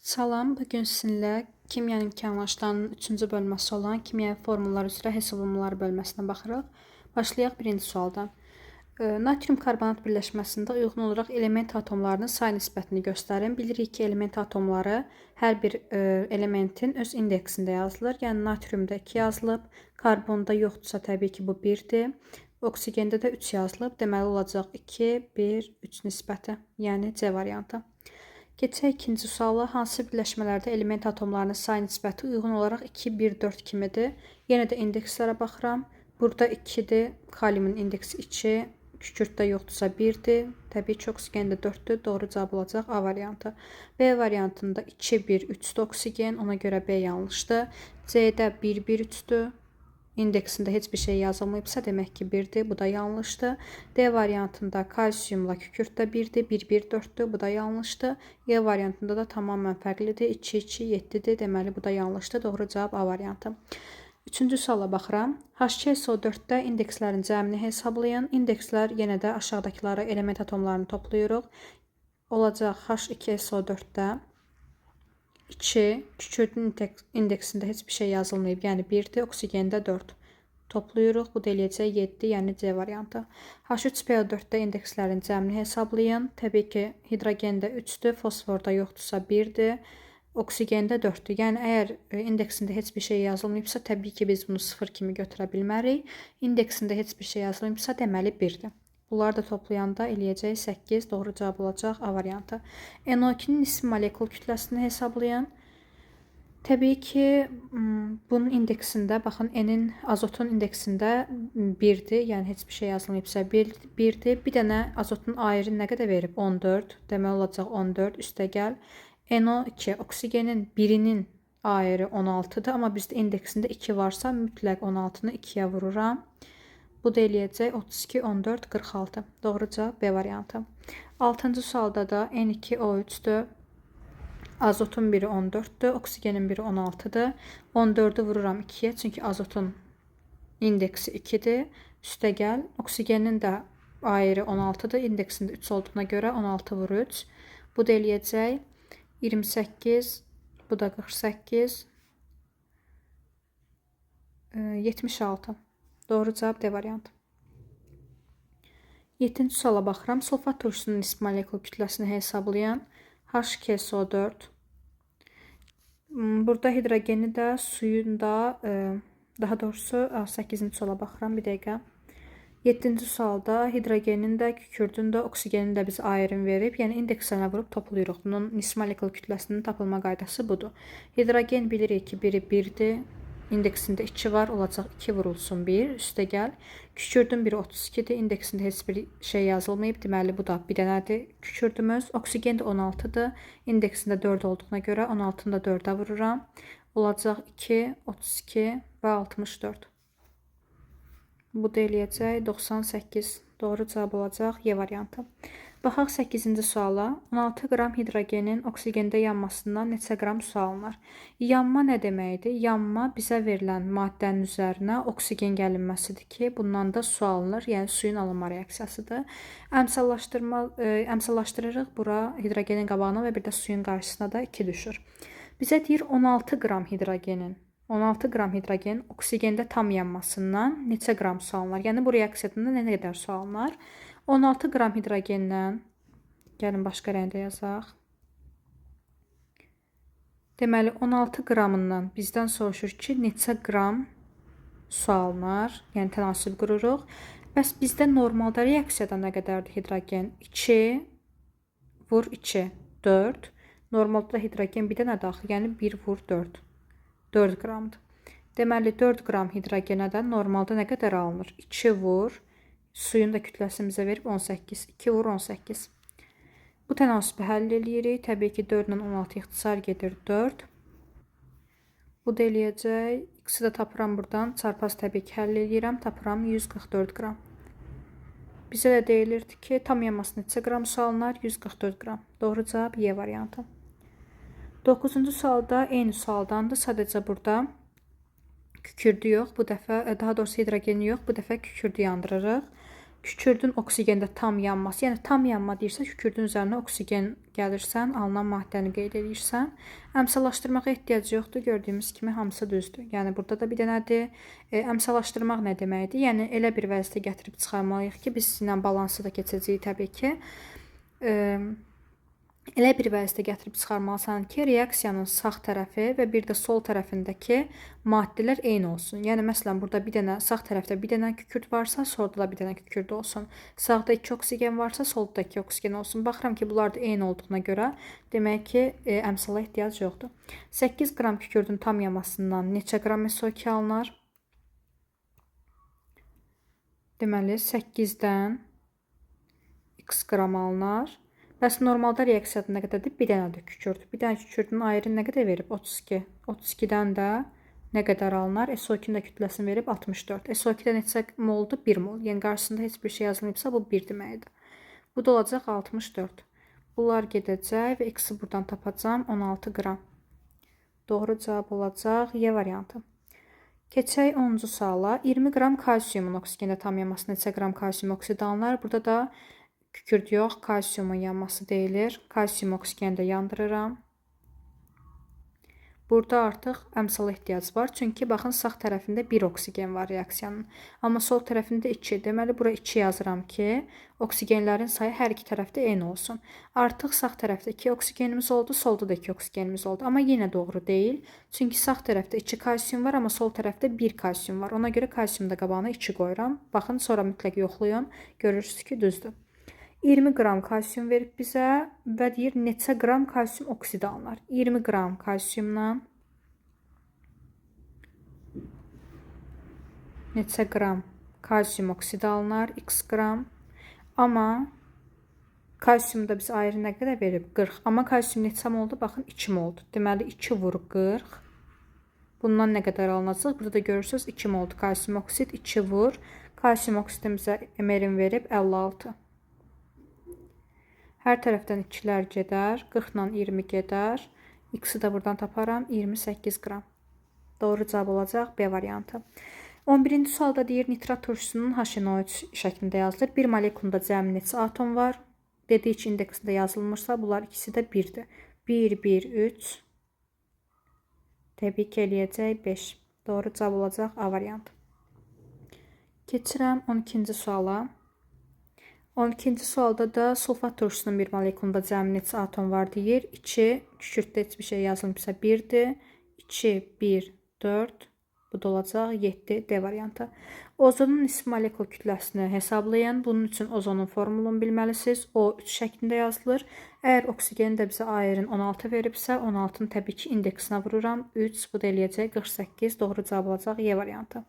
Salam, bugün sizinlə kimya imkanlaşlarının 3-cü bölməsi olan kimyəvi formullar üzrə hesablamalar bölməsinə baxırıq. Başlayaq birinci sualdan. Natrium karbonat birləşməsində uyğun olaraq element atomlarının say nisbətini göstərin. Bilirik ki, element atomları hər bir elementin öz indeksində yazılır. Yəni natriumda 2 yazılıb, karbonda yoxdursa təbii ki, bu 1-dir. Oksigende də 3 yazılıb. Deməli olacaq 2, 1, 3 nisbəti, yəni C variantı. Keçək ikinci suala. Hansı birləşmələrdə element atomlarının say nisbəti uyğun olaraq 2, 1, 4 kimidir? Yenə də indekslərə baxıram. Burada 2-dir. Kaliumun indeksi 2. Kükürddə yoxdursa 1-dir. Təbii ki, oksigende 4-dür. Doğru cavab olacaq A variantı. B variantında 2, 1, 3-dür oksigen. Ona görə B yanlışdır. C-də 1, 1, 3-dür. İndeksində heç bir şey yazılmayıbsa demək ki 1-dir. Bu da yanlışdır. D variantında kalsiyumla kükürt də 1-dir. 1, 1, 4-dür. Bu da yanlışdır. E variantında da tamamən fərqlidir. 2, 2, 7-dir. Deməli bu da yanlışdır. Doğru cavab A variantı. Üçüncü suala baxıram. H2SO4-də indekslərin cəmini hesablayın. İndekslər yenə də aşağıdakıları element atomlarını toplayırıq. Olacaq H2SO4-də 2, kükürdün indeksində heç bir şey yazılmayıb, yəni 1-dir, oksigende 4. Toplayırıq, bu da eləyəcək 7, yəni C variantı. H3PO4-də indekslərin cəmini hesablayın. Təbii ki, hidrogende 3-dür, fosforda yoxdursa 1-dir, oksigende 4-dür. Yəni, əgər indeksində heç bir şey yazılmayıbsa, təbii ki, biz bunu 0 kimi götürə bilmərik. İndeksində heç bir şey yazılmayıbsa, deməli 1-dir. Bunları da toplayanda eləyəcək 8, doğru cavab olacaq A variantı. NO2-nin nisbi molekul kütləsini hesablayın. Təbii ki, bunun indeksində, baxın, N-in azotun indeksində 1-dir, yəni heç bir şey yazılmayıbsa 1-dir. Bir dənə azotun ayrı nə qədər verib? 14, demək olacaq 14, üstəgəl. NO2, oksigenin birinin ayrı 16-dır, amma bizdə indeksində 2 varsa, mütləq 16-nı 2-yə vururam. Bu da eləyəcək 32, 14, 46. Doğru cavab B variantı. 6-cı sualda da N2O3-dür. Azotun biri 14-dür. Oksigenin biri 16-dır. 14-ü vururam 2-yə. Çünki azotun indeksi 2-dir. Üstəgəl. Oksigenin də ayrı 16-dır. İndeksində 3 olduğuna görə 16 vur 3. Bu da eləyəcək 28. Bu da 48. 76. Doğru cavab D variantı. 7-ci suala baxıram. Sulfat turşusunun nisbi molekul kütləsini hesablayan H2SO4. Burada hidrogeni də, suyun da, daha doğrusu 8-ci suala baxıram. Bir dəqiqə. 7-ci sualda hidrogenin də, kükürdün də, oksigenin də biz ayrım verib. Yəni indekslərinə vurub toplayırıq. Bunun nisbi molekul kütləsinin tapılma qaydası budur. Hidrogen bilirik ki, biri 1-dir. İndeksində 2 var, olacaq 2 vurulsun 1, üstəgəl. Kükürdün biri 32-dir, indeksində heç bir şey yazılmayıb, deməli bu da bir dənədir kükürdümüz. Oksigen də 16-dır, indeksində 4 olduğuna görə 16-nı da 4-ə vururam. Olacaq 2, 32 və 64. Bu da eləyəcək 98. Doğru cavab olacaq Y variantı. Baxaq 8-ci suala. 16 qram hidrogenin oksigende yanmasından neçə qram su alınır? Yanma nə deməkdir? Yanma bizə verilən maddənin üzərinə oksigen gəlinməsidir ki, bundan da su alınır. Yəni suyun alınma reaksiyasıdır. Əmsallaşdırırıq bura hidrogenin qabağına və bir də suyun qarşısına da 2 düşür. Bizə deyir 16 qram hidrogenin. 16 qram hidrogen oksigende tam yanmasından neçə qram su alınır? Yəni bu reaksiyada nə qədər su alınır? 16 qram hidrogendən, gəlin başqa rəngdə yazaq. Deməli 16 qramından bizdən soruşur ki, neçə qram su alınır? Yəni tənasüb qururuq. Bəs bizdə normalda reaksiyada nə qədərdir hidrogen? 2 vur 2, 4. Normalda hidrogen bir dənə daxil, yəni 1 vur 4. 4 qramdır. Deməli 4 qram hidrogenədən normalda nə qədər alınır? 2 vur, suyun da kütləsimizə verib 18. 2 vur 18. Bu tənasübü həll eləyirik. Təbii ki 4 ilə 16 ixtisar gedir 4. Bu da eləyəcək. İkisi də tapıram buradan. Çarpaz təbii ki həll eləyirəm. Tapıram 144 qram. Bizə də deyilirdi ki tam yanması neçə qram su alınır? 144 qram. Doğru cavab Y variantı. 9-cu sualda eyni sualdandır. Sadəcə burada kükürdü yox, bu dəfə, daha doğrusu hidrogeni yox, bu dəfə kükürdü yandırırıq. kükürdün oksigəndə tam yanması, yəni tam yanma deyirsə, kükürdün üzərinə oksigen gəlirsən, alınan maddəni qeyd edirsən. Əmsallaşdırmağa ehtiyac yoxdur. Gördüyümüz kimi hamısı düzdür. Yəni burada da bir dənədir. Əmsallaşdırmaq nə deməkdir? Yəni elə bir vəziyyətə gətirib çıxarmalıyıq ki, biz sizinlə balansı da keçəcəyik təbii ki. Elə bir vəziyyətə gətirib çıxarmalısan ki, reaksiyanın sağ tərəfi və bir də sol tərəfindəki maddələr eyni olsun. Yəni məsələn burada bir dənə sağ tərəfdə bir dənə kükürt varsa, solda da bir dənə kükürt olsun. Sağda 2 oksigen varsa, solda da 2 oksigen olsun. Baxıram ki, bunlar da eyni olduğuna görə demək ki, əmsala ehtiyac yoxdur. 8 qram kükürdün tam yanmasından neçə qram SO2 alınır? Deməli 8-dən x qram alınır. Bəs normalda reaksiyada nə qədərdir? Bir dənədir kükürt. Bir dənə kükürdün ayrı nə qədər verib? 32. 32-dən də nə qədər alınır? SO2-nin də kütləsini verib 64. SO2-də neçə moldur? 1 mol. Yəni qarşısında heç bir şey yazılmayıbsa bu 1 deməkdir. Bu da olacaq 64. Bunlar gedəcək və x-i buradan tapacağam 16 qram. Doğru cavab olacaq Y variantı. Keçək 10-cu suala. 20 qram kalsiumun oksigəndə tam yanması neçə qram kalsium oksid alınır? Burada da kükürt yox, kalsiumun yanması deyilir. Kalsium oksigəni də yandırıram. Burada artıq əmsala ehtiyac var. Çünki baxın sağ tərəfində 1 oksigen var reaksiyanın. Amma sol tərəfində 2. Deməli bura 2 yazıram ki, oksigenlərin sayı hər iki tərəfdə eyni olsun. Artıq sağ tərəfdə 2 oksigenimiz oldu, solda da 2 oksigenimiz oldu. Amma yenə doğru deyil. Çünki sağ tərəfdə 2 kalsium var, amma sol tərəfdə 1 kalsium var. Ona görə kalsiumda qabağına 2 qoyuram. Baxın, sonra mütləq yoxlayın. Görürsünüz ki, düzdür. 20 qram kalsium verib bizə və deyir neçə qram kalsium oksidi alınır. 20 qram kalsiumdan neçə qram kalsium oksidi alınır? X qram. Amma kalsiumda bizə ayrı nə qədər verib? 40. Amma kalsium neçə moldu? Baxın 2 moldu. Deməli 2 vur 40. Bundan nə qədər alınacaq? Burada da görürsünüz 2 moldu kalsium oksid. 2 vur. Kalsium oksidimizə emerin verib 56. Hər tərəfdən 2-lər gedər. 40 ilə 20 gedər. X-i də buradan taparam. 28 qram. Doğru cavab olacaq B variantı. 11-ci sualda deyir nitrat turşusunun HNO3 şəklində yazılır. Bir molekulunda cəmi neçə atom var? Dediyi ki, indeksində yazılmışsa, bunlar ikisi də 1-dir. 1, 1, 3. Təbii ki, eləyəcək 5. Doğru cavab olacaq A variantı. Keçirəm 12-ci suala. 12-ci sualda da sulfat turşusunun bir molekulunda cəmi neçə atom var deyir. 2, kükürtdə heç bir şey yazılmışsa 1-dir. 2, 1, 4. Bu da olacaq 7 D variantı. Ozonun nisbi molekul kütləsini hesablayın. Bunun üçün ozonun formulunu bilməlisiniz. O 3 şəklində yazılır. Əgər oksigeni də bizə ayırın 16 veribsə, 16-nın təbii ki, indeksinə vururam. 3, bu da eləyəcək 48. Doğru cavab olacaq Y variantı.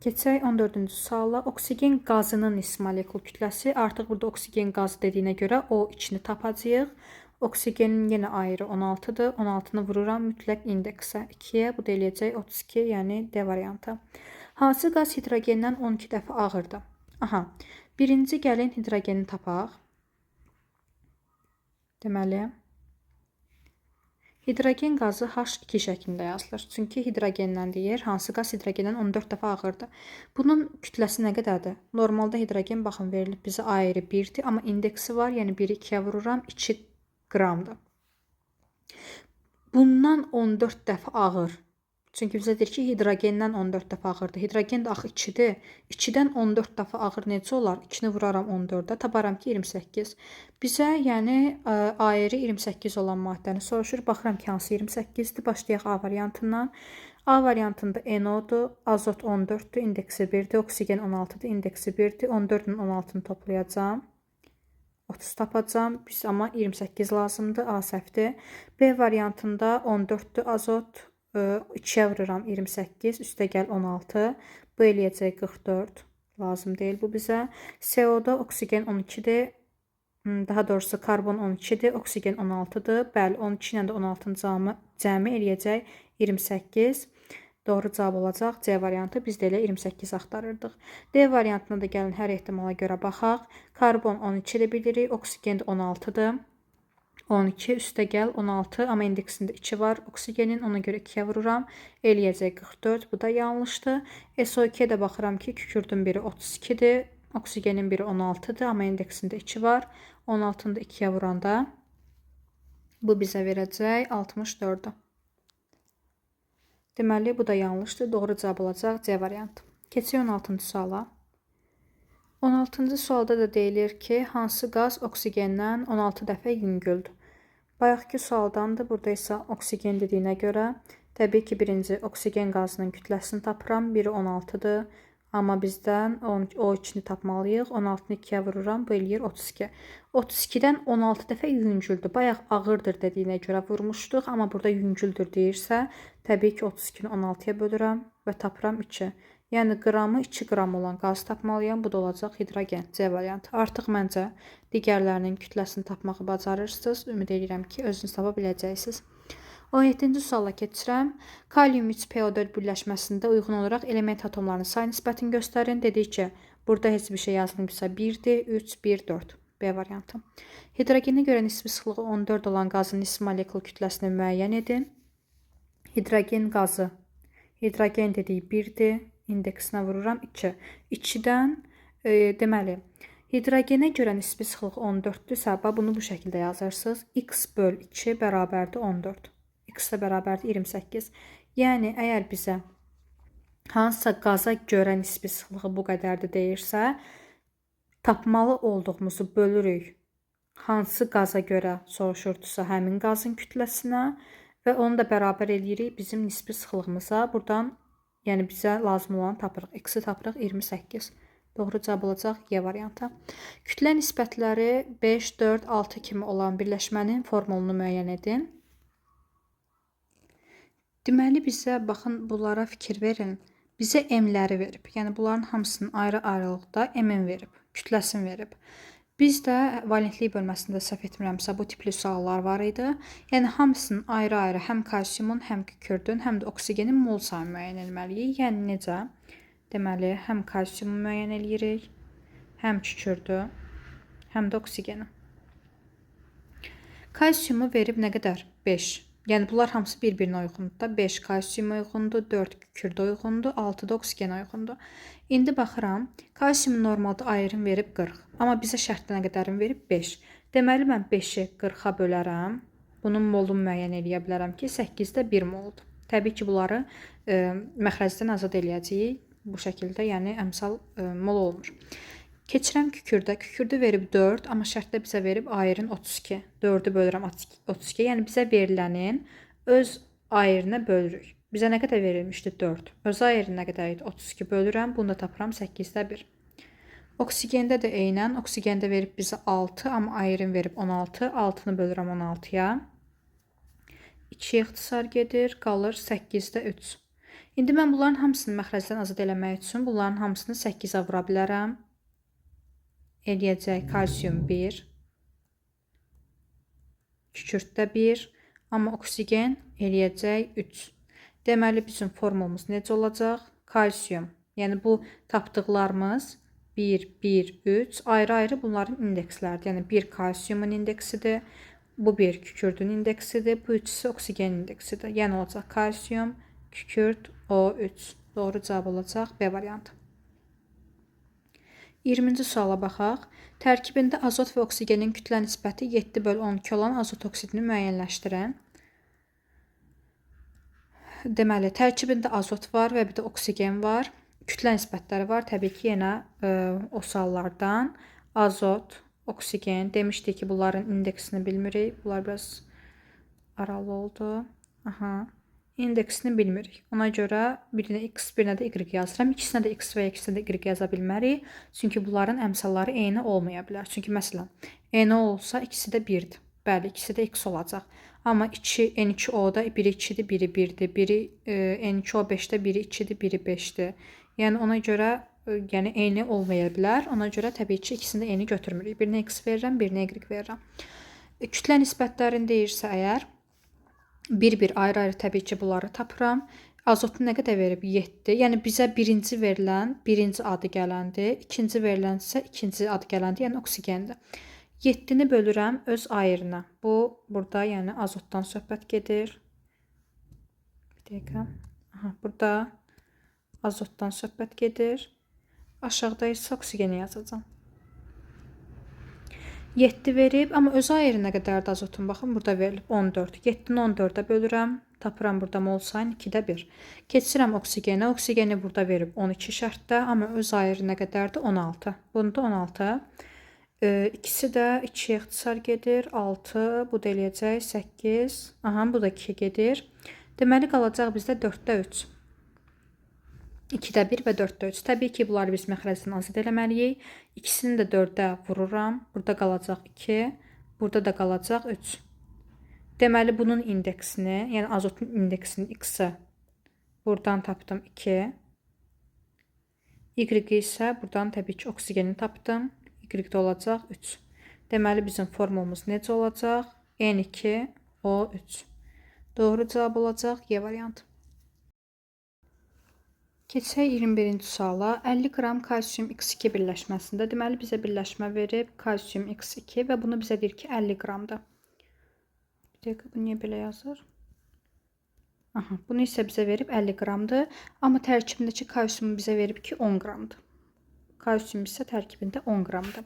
Keçək 14-cü suala. Oksigen qazının nisbi molekul kütləsi. Artıq burada oksigen qazı dediyinə görə o içini tapacağıq. Oksigenin yenə ayrı 16-dır. 16-nı vururam mütləq indeksə 2-yə. Bu da eləyəcək 32, yəni D variantı. Hansı qaz hidrogendən 12 dəfə ağırdır? Aha, birinci gəlin hidrogeni tapaq. Deməli, hidrogen qazı H2 şəklində yazılır. Çünki hidrogendən deyir, hansı qaz hidrogendən 14 dəfə ağırdır. Bunun kütləsi nə qədərdir? Normalda hidrogen baxın verilib bizə ayrı 1-dir, amma indeksi var, yəni 1-i 2-yə vururam, 2 qramdır. Bundan 14 dəfə ağır. Çünki bizə deyir ki, hidrogendən 14 dəfə ağırdır. Hidrogen də axı 2-dir. 2-dən 14 dəfə ağır necə olar? 2-ni vuraram 14-də, taparam ki, 28. Bizə, yəni, ayrı 28 olan maddəni soruşur. Baxıram ki, hansı 28-dir. Başlayaq A variantından. A variantında NO-dur, azot 14-dür, indeksi 1-dir, oksigen 16-dır, indeksi 1-dir. 14-ün 16-nı toplayacağım. 30 tapacağım. Biz amma 28 lazımdır. A səhvdir. B variantında 14-dür azot. 2-yə vururam 28, üstə gəl 16. Bu eləyəcək 44. Lazım deyil bu bizə. CO-da oksigen 12-dir. Daha doğrusu karbon 12-dir, oksigen 16-dır. Bəli, 12 ilə də 16-nın cəmi eləyəcək 28. Doğru cavab olacaq C variantı. Biz də elə 28 axtarırdıq. D variantına da gəlin hər ehtimala görə baxaq. Karbon 12-də bilirik, oksigen də 16-dır. 12 üstə gəl 16, amma indeksində 2 var oksigenin, ona görə 2-yə vururam. Eləyəcək 44, bu da yanlışdır. SO2-yə də baxıram ki, kükürdün biri 32-dir, oksigenin biri 16-dır, amma indeksində 2 var. 16-nı da 2-yə vuranda bu bizə verəcək 64-ü. Deməli, bu da yanlışdır. Doğru cavab olacaq C variantı. Keçək 16-cı suala. 16-cı sualda da deyilir ki, hansı qaz oksigendən 16 dəfə yüngüldür? Bayaqki sualdandır. Burada isə oksigen dediyinə görə təbii ki, birinci oksigen qazının kütləsini tapıram. Biri 16-dır. Amma bizdən o ikini tapmalıyıq. 16-nı 2-yə vururam. Bu eləyir 32. 32-dən 16 dəfə yüngüldür. Bayaq ağırdır dediyinə görə vurmuşduq. Amma burada yüngüldür deyirsə, təbii ki, 32-ni 16-ya bölürəm və tapıram 2. Yəni qramı 2 qram olan qaz tapmalıyam. Bu da olacaq hidrogen. C variantı. Artıq məncə digərlərinin kütləsini tapmağı bacarırsınız. Ümid edirəm ki, özünüz tapa biləcəksiniz. 17-ci suala keçirəm. Kalium 3PO4 birləşməsində uyğun olaraq element atomlarının say nisbətini göstərin. Dedik ki, burada heç bir şey yazılmışsa 1-dir, 3, 1, 4. B variantı. Hidrogenə görə nisbi sıxlığı 14 olan qazın nisbi molekul kütləsini müəyyən edin. Hidrogen qazı. Hidrogen dedik 1-dir. İndeksinə vururam 2. 2-dən deməli, hidrogenə görə nisbi sıxlıq 14-dürsə, bunu bu şəkildə yazırsınız. X böl 2 bərabərdir 14. X də bərabərdir 28. Yəni, əgər bizə hansısa qaza görə nisbi sıxlığı bu qədərdir deyirsə, tapmalı olduğumuzu bölürük. Hansı qaza görə soruşurdusa həmin qazın kütləsinə və onu da bərabər eləyirik bizim nisbi sıxlığımıza. Buradan yəni bizə lazım olan tapırıq. X-i tapırıq 28. Doğru cavab olacaq Y variantı. Kütlə nisbətləri 5, 4, 6 kimi olan birləşmənin formulunu müəyyən edin. Deməli, bizə baxın, bunlara fikir verin. Bizə M-ləri verib. Yəni, bunların hamısının ayrı-ayrılıqda M-in verib, kütləsini verib. Bizdə valentlik bölməsində səhv etmirəmsə, bu tipli suallar var idi. Yəni, hamısının ayrı-ayrı həm kalsiumun, həm kükürdün, həm də oksigenin mol sayını müəyyən etməliyik. Yəni, necə? Deməli, həm kalsiumu müəyyən edirik, həm kükürdü, həm də oksigeni. Kalsiumu verib nə qədər? 5. Yəni, bunlar hamısı bir-birinə uyğundur. 5 kalsiuma uyğundur, 4 kükürdə uyğundur, 6 da oksigenə uyğundur. İndi baxıram, kalsiumu normalda ayrım verib 40. Amma bizə şərtdə nə qədərin verib? 5. Deməli, mən 5-i 40-a bölərəm. Bunun molunu müəyyən edə bilərəm ki, 8-də 1 moldur. Təbii ki, bunları məxrəcdən azad eləyəcəyik. Bu şəkildə, yəni əmsal mol olmur. Keçirəm kükürdə. Kükürdü verib 4, amma şərtdə bizə verib ayrın 32. 4-ü bölürəm 32. Yəni bizə verilənin öz ayrına bölürük. Bizə nə qədər verilmişdi? 4. Öz ayrı nə qədər idi? 32 bölürəm. Bunu da tapıram 8-də 1. Oksigəndə də eynən. Oksigəndə verib bizə 6, amma ayrın verib 16. 6-nı bölürəm 16-ya. 2 ixtisar gedir. Qalır 8-də 3. İndi mən bunların hamısını məxrəcdən azad eləmək üçün bunların hamısını 8-ə vura bilərəm. Eləyəcək kalsium 1, kükürddə 1, amma oksigen eləyəcək 3. Deməli, bizim formulumuz necə olacaq? Kalsium, yəni bu tapdıqlarımız 1, 1, 3, ayrı-ayrı bunların indeksləridir. Yəni 1 kalsiumun indeksidir, bu 1 kükürdün indeksidir, bu 3 isə oksigen indeksidir. Yəni olacaq kalsium, kükürd, O3. Doğru cavab olacaq B variantı. 20-ci suala baxaq. Tərkibində azot və oksigenin kütlə nisbəti 7/12 olan azot oksidini müəyyənləşdirin. Deməli, tərkibində azot var və bir də oksigen var. Kütlə nisbətləri var. Təbii ki, yenə o suallardan azot, oksigen demişdik ki, bunların indeksini bilmirik. Bunlar biraz aralı oldu. İndeksini bilmirik. Ona görə birinə X, birinə də Y yazıram. İkisinə də X və ikisinə də Y yaza bilmərik. Çünki bunların əmsalları eyni olmaya bilər. Çünki məsələn, N olsa ikisi də 1-dir. Bəli, ikisi də X olacaq. Amma N2O-da biri 2-dir, biri 1-dir. Biri N2O5-də biri 2-dir, biri 5-dir. Yəni ona görə yəni eyni olmaya bilər. Ona görə təbii ki, ikisini də eyni götürmürük. Birinə X verirəm, birinə Y verirəm. Kütlə nisbətlərini deyirsə əgər, bir-bir ayrı-ayrı təbii ki, bunları tapıram. Azotu nə qədər verib? 7. Yəni bizə birinci verilən birinci adı gələndir. İkinci verilən isə ikinci adı gələndir, yəni oksigendir. 7-ni bölürəm öz ayrına. Bu, burada yəni azotdan söhbət gedir. Bir dəqiqə. Aha, burada azotdan söhbət gedir. Aşağıda isə oksigeni yazacağım. 7 verib, amma öz ayrı nə qədərdir azotun? Baxın, burada verilib 14. 7-ni 14-ə bölürəm. Tapıram burada mol sayını 2-də 1. Keçirəm oksigeni. Oksigeni burada verib 12 şərtdə, amma öz ayrı nə qədərdir? 16. Bunda 16. İkisi də 2-yə ixtisar gedir. 6, bu da eləyəcək 8. Aha, bu da 2 gedir. Deməli, qalacaq bizdə 4-də 3. 2-də 1 və 4-də 3. Təbii ki, bunları biz məxrəcdən azad eləməliyik. İkisini də 4-də vururam. Burada qalacaq 2. Burada da qalacaq 3. Deməli, bunun indeksini, yəni azotun indeksini x-i buradan tapdım 2. Y-i isə buradan təbii ki, oksigeni tapdım. Y-də olacaq 3. Deməli, bizim formulumuz necə olacaq? N2O3. Doğru cavab olacaq Y variantı. Keçək 21-ci suala. 50 qram kalsium X2 birləşməsində. Deməli, bizə birləşmə verib kalsium X2 və bunu bizə deyir ki, 50 qramdır. Bir dəqiqə, bu niyə belə yazır? Aha, bunu isə bizə verib 50 qramdır. Amma tərkibindəki kalsiumu bizə verib ki, 10 qramdır. Kalsium isə tərkibində 10 qramdır.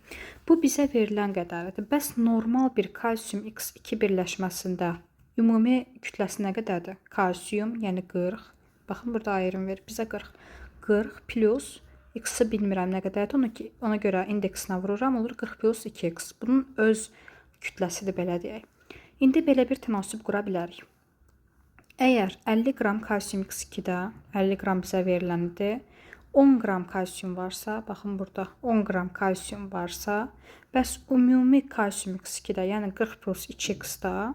Bu bizə verilən qədərdir. Bəs normal bir kalsium X2 birləşməsində ümumi kütləsi nə qədərdir? Kalsium, yəni 40. Baxın, burada ayrım verir bizə 40. 40 plus x-i bilmirəm nə qədərdir. Ona görə indeksinə vururam. Olur 40 plus 2x. Bunun öz kütləsidir, belə deyək. İndi belə bir tənasüb qura bilərik. Əgər 50 qram kalsium x2-də 50 qram bizə veriləndir. 10 qram kalsium varsa, baxın burada 10 qram kalsium varsa, bəs ümumi kalsium x2-də, yəni 40 plus 2x-da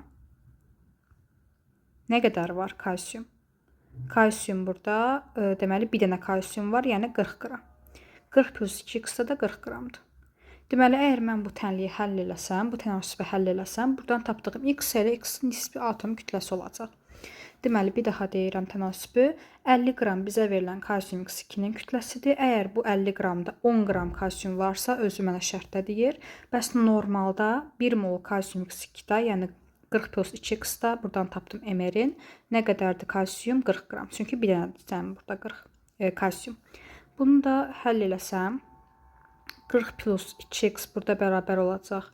nə qədər var kalsium? Kalsium burada, deməli, bir dənə kalsium var, yəni 40 qram. 40 plus 2x da 40 qramdır. Deməli, əgər mən bu tənliyi həll eləsəm, bu tənasübü həll eləsəm, buradan tapdığım x ilə x-in nisbi atom kütləsi olacaq. Deməli, bir daha deyirəm tənasübü. 50 qram bizə verilən kalsium x2-nin kütləsidir. Əgər bu 50 qramda 10 qram kalsium varsa, özü mənə şərtdə deyir. Bəs normalda 1 mol kalsium x2-da, yəni 40 plus 2x-da, buradan tapdım MR-in. Nə qədərdir kalsium? 40 qram. Çünki bir dənə burada 40 kalsium. Bunu da həll eləsəm, 40 plus 2x burada bərabər olacaq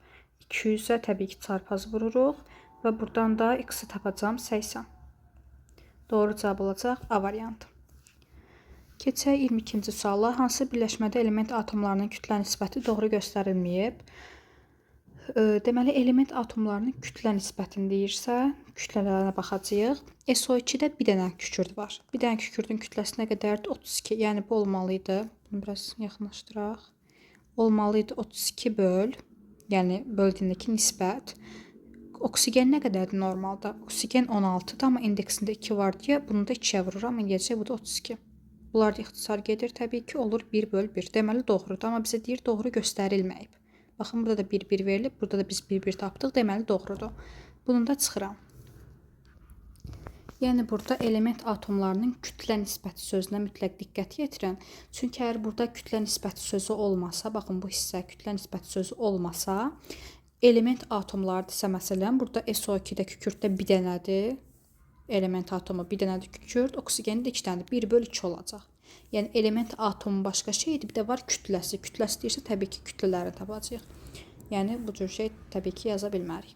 200-ə, təbii ki, çarpaz vururuq və buradan da x-i tapacam 80. Doğru cavab olacaq A variantı. Keçək 22-ci suala. Hansı birləşmədə element atomlarının kütlə nisbəti doğru göstərilməyib? Deməli, element atomlarının kütlə nisbətini deyirsə, kütlələrinə baxacağıq. SO2-də bir dənə kükürt var. Bir dənə kükürdün kütləsi nə qədərdir? 32. Yəni, bu olmalıydı. Bunu biraz yaxınlaşdıraq. Olmalıydı 32 böl. Yəni, böldüyündəki nisbət. Oksigen nə qədərdir normalda? Oksigen 16-dır, amma indeksində 2 var deyə bunu da 2-yə vururam. Eləyəcək, bu da 32. Bunlar da ixtisar gedir. Təbii ki, olur 1 böl 1. Deməli, doğrudur. Amma bizə deyir, doğru göstərilməyib. Baxın, burada da 1-1 verilib. Burada da biz 1-1 tapdıq. Deməli, doğrudur. Bunun da çıxıram. Yəni, burada element atomlarının kütlə nisbəti sözünə mütləq diqqət yetirin. Çünki əgər burada kütlə nisbəti sözü olmasa, baxın, bu hissə kütlə nisbəti sözü olmasa, element atomlarıdırsa, məsələn, burada SO2-də kükürddə bir dənədir. Element atomu bir dənədir kükürd, oksigeni də 2 dənədir. 1 böl 2 olacaq. Yəni, element atomu başqa şeydir, bir də var kütləsi. Kütləsi deyirsə, təbii ki, kütlələri tapacaq. Yəni, bu cür şey təbii ki, yaza bilmərik.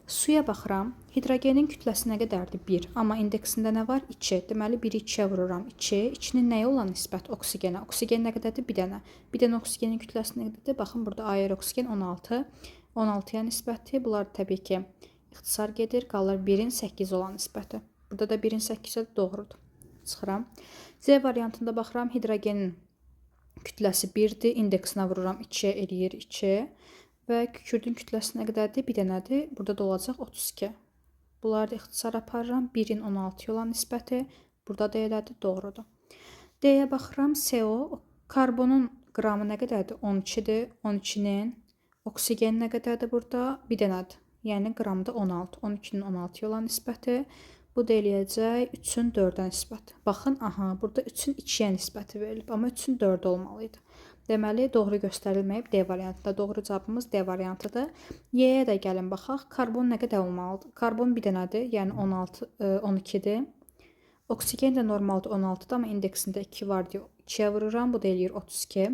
Suya baxıram. Hidrogenin kütləsi nə qədərdir? 1. Amma indeksində nə var? 2. Deməli, 1-i 2-yə vururam. 2. 2-nin nəyə olan nisbət? Oksigenə. Oksigen nə qədərdir? Bir dənə. Bir dənə oksigenin kütləsi nə qədərdir? Baxın, burada ayrı oksigen 16. 16-ya nisbəti. Bunlar təbii ki, ixtisar gedir. Qalır 1-in 8 olan nisbəti. Burada da 1-in 8-i doğrudur. Çıxıram. Z variantında baxıram. Hidrogenin kütləsi 1-dir. İndeksinə vururam. 2-yə eləyir 2. Və kükürdün kütləsi nə qədərdir? Bir dənədir. Burada da olacaq 32. Bunları da ixtisar aparıram. 1-in 16 olan nisbəti. Burada da elədir. Doğrudur. D-yə baxıram. CO. Karbonun qramı nə qədərdir? 12-dir. 12-nin. Oksigen nə qədərdir burada? Bir dənədir. Yəni qramda 16. 12-nin 16 olan nisbəti. Bu da eləyəcək 3-ün 4-ə nisbəti. Baxın, aha, burada 3-ün 2-yə nisbəti verilib. Amma 3-ün 4 olmalıydı. Deməli, doğru göstərilməyib D variantında. Doğru cavabımız D variantıdır. Y-yə də gəlin baxaq. Karbon nə qədər olmalıdır? Karbon bir dənədir, yəni 16, 12-dir. Oksigen də normalda 16-dır, amma indeksində 2 var deyə 2-yə vururam. Bu da eləyir 32.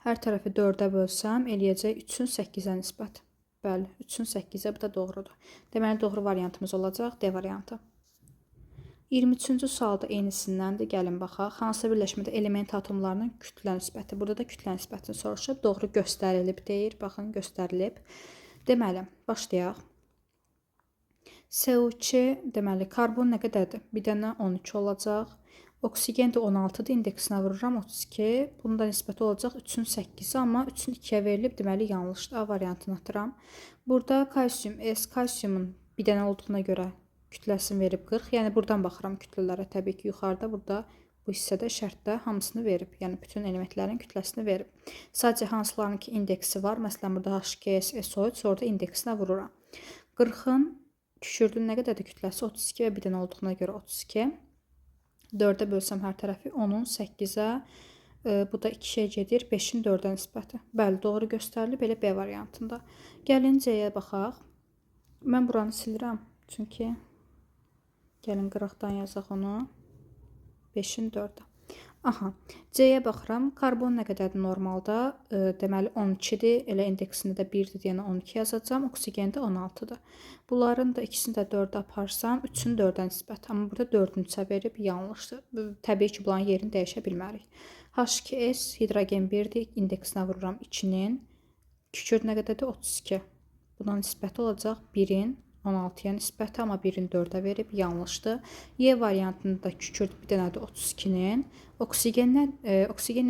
Hər tərəfi 4-ə bölsəm, eləyəcək 3-ün 8-ə nisbət. Bəli, 3-ün 8-ə, bu da doğrudur. Deməli, doğru variantımız olacaq D variantı. 23-cü sualda eynisindəndir. Gəlin baxaq. Hansı birləşmədə element atomlarının kütlə nisbəti? Burada da kütlə nisbətini soruşub. Doğru göstərilib deyir. Baxın, göstərilib. Deməli, başlayaq. CO2, deməli, karbon nə qədərdir? Bir dənə 12 olacaq. Oksigen də 16-dır. İndeksinə vururam 32. Bunun da nisbəti olacaq 3-ün 8-i, amma 3-ün 2-yə verilib. Deməli, yanlışdır. A variantını atıram. Burada kalsium S, kalsiumun bir dənə olduğuna görə kütləsini verib 40. Yəni, buradan baxıram kütlələrə. Təbii ki, yuxarıda, burada bu hissədə şərtdə hamısını verib. Yəni, bütün elementlərin kütləsini verib. Sadəcə hansılarının ki, indeksi var. Məsələn, burada H2S, SO3, sonra da indeksinə vururam. 40-ın kükürdün nə qədərdir kütləsi? 32 və bir dənə olduğuna görə 32. 4-ə bölsəm hər tərəfi 10-un 8-ə. Bu da 2-yə gedir. 5-in 4-ə nisbəti. Bəli, doğru göstərilib. Belə B variantında. Gəlin C-yə baxaq. Mən buranı silirəm. Çünki gəlin qıraqdan yazaq onu. 5-in 4-ə. Aha, C-yə baxıram. Karbon nə qədərdir normalda? Deməli 12-dir. Elə indeksində də 1-dir, yəni 12 yazacağam. Oksigen də 16-dır. Bunların da ikisini də 4-ə aparsam, 3-ün 4-ə nisbət. Amma burada 4-ün 3-ə verib yanlışdır. Təbii ki, bunların yerini dəyişə bilmərik. H2S hidrogen 1-dir. İndeksinə vururam 2-nin. Kükürt nə qədərdir? 32. Buna nisbəti olacaq 1-in 16-ya nisbəti, amma 1-in 4-ə verib, yanlışdır. Y variantında kükürt bir dənədir 32-nin. Oksigen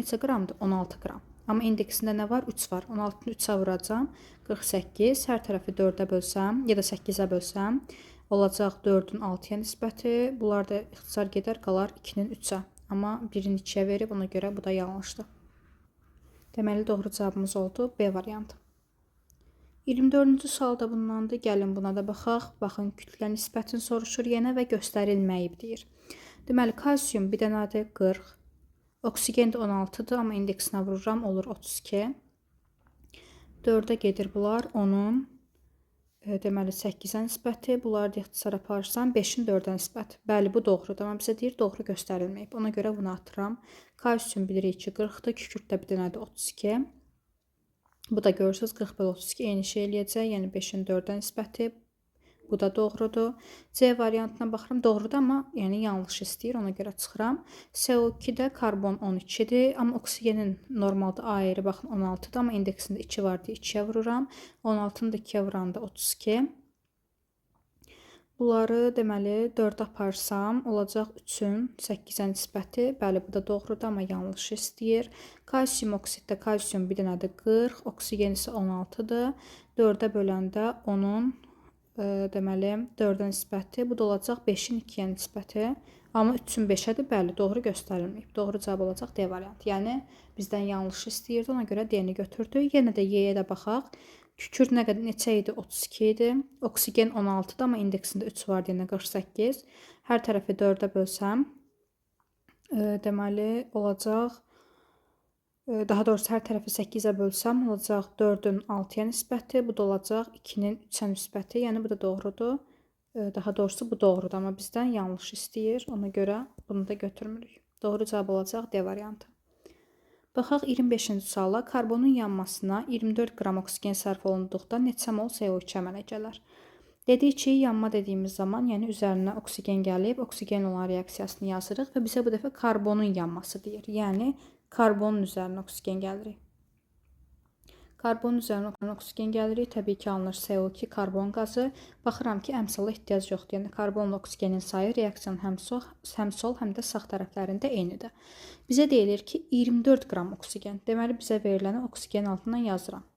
neçə qramdır? 16 qram. Amma indeksində nə var? 3 var. 16-nı 3-ə vuracam. 48. Hər tərəfi 4-ə bölsəm, ya da 8-ə bölsəm, olacaq 4-ün 6-ya nisbəti. Bunlar da ixtisar gedər, qalar 2-nin 3-ə. Amma 1-in 2-yə verib, ona görə bu da yanlışdır. Deməli, doğru cavabımız oldu B variantı. 24-cü sualda bundandır. Gəlin buna da baxaq. Baxın, kütlə nisbətini soruşur yenə və göstərilməyib deyir. Deməli, kalsium bir dənədir 40. Oksigen də 16-dır, amma indeksinə vururam, olur 32. 4-ə gedir bunlar. Onun deməli 8-ə nisbəti. Bunları da ixtisar aparırsam 5-in 4-ə nisbəti. Bəli, bu doğrudur. Amma bizə deyir, doğru göstərilməyib. Ona görə bunu atıram. Kalsium bilirik ki, 40-dır. Kükürt də bir dənədir 32. Bu da görürsünüz 40 bölü 32 eyni şey eləyəcək. Yəni 5-in 4-ə nisbəti. Bu da doğrudur. C variantına baxıram. Doğrudur, amma yəni yanlış istəyir. Ona görə çıxıram. CO2-də karbon 12-dir. Amma oksigenin normalda A yeri baxın 16-dır. Amma indeksində 2 var deyə 2-yə vururam. 16-nı da 2-yə vuranda 32. Bunları deməli 4 aparsam olacaq 3-ün 8-ə nisbəti. Bəli, bu da doğrudur, amma yanlış istəyir. Kalsium oksiddə kalsium bir dənədir 40, oksigen isə 16-dır. 4-ə böləndə onun deməli 4-ə nisbəti. Bu da olacaq 5-in 2-yə nisbəti. Amma 3-ün 5-ədir. Bəli, doğru göstərilməyib. Doğru cavab olacaq D variantı. Yəni bizdən yanlış istəyirdi, ona görə D-ni götürdük. Yenə də Y-yə də baxaq. Kükürt nə qədər neçə idi? 32 idi. Oksigen 16-dır, amma indeksində 3 var deyəndə 48. Hər tərəfi 4-ə bölsəm, deməli olacaq, daha doğrusu hər tərəfi 8-ə bölsəm, olacaq 4-ün 6-ya nisbəti. Bu da olacaq 2-nin 3-ə nisbəti. Yəni bu da doğrudur. Daha doğrusu bu doğrudur, amma bizdən yanlış istəyir. Ona görə bunu da götürmürük. Doğru cavab olacaq D variantı. Baxaq 25-ci suala. Karbonun yanmasına 24 qram oksigen sərf olunduqda neçə mol CO2 əmələ gələr? Dedik ki, yanma dediyimiz zaman, yəni üzərinə oksigen gəlib, oksigen olan reaksiyasını yazırıq və bizə bu dəfə karbonun yanması deyir. Yəni, karbonun üzərinə oksigen gəlirik. Karbonun üzərinə oksigen gəlirik. Təbii ki, alınır CO2, karbon qazı. Baxıram ki, əmsala ehtiyac yoxdur. Yəni, karbonla oksigenin sayı reaksiyanın həm sol, həm də sağ tərəflərində eynidir. Bizə deyilir ki, 24 qram oksigen. Deməli, bizə veriləni oksigen altından yazıram.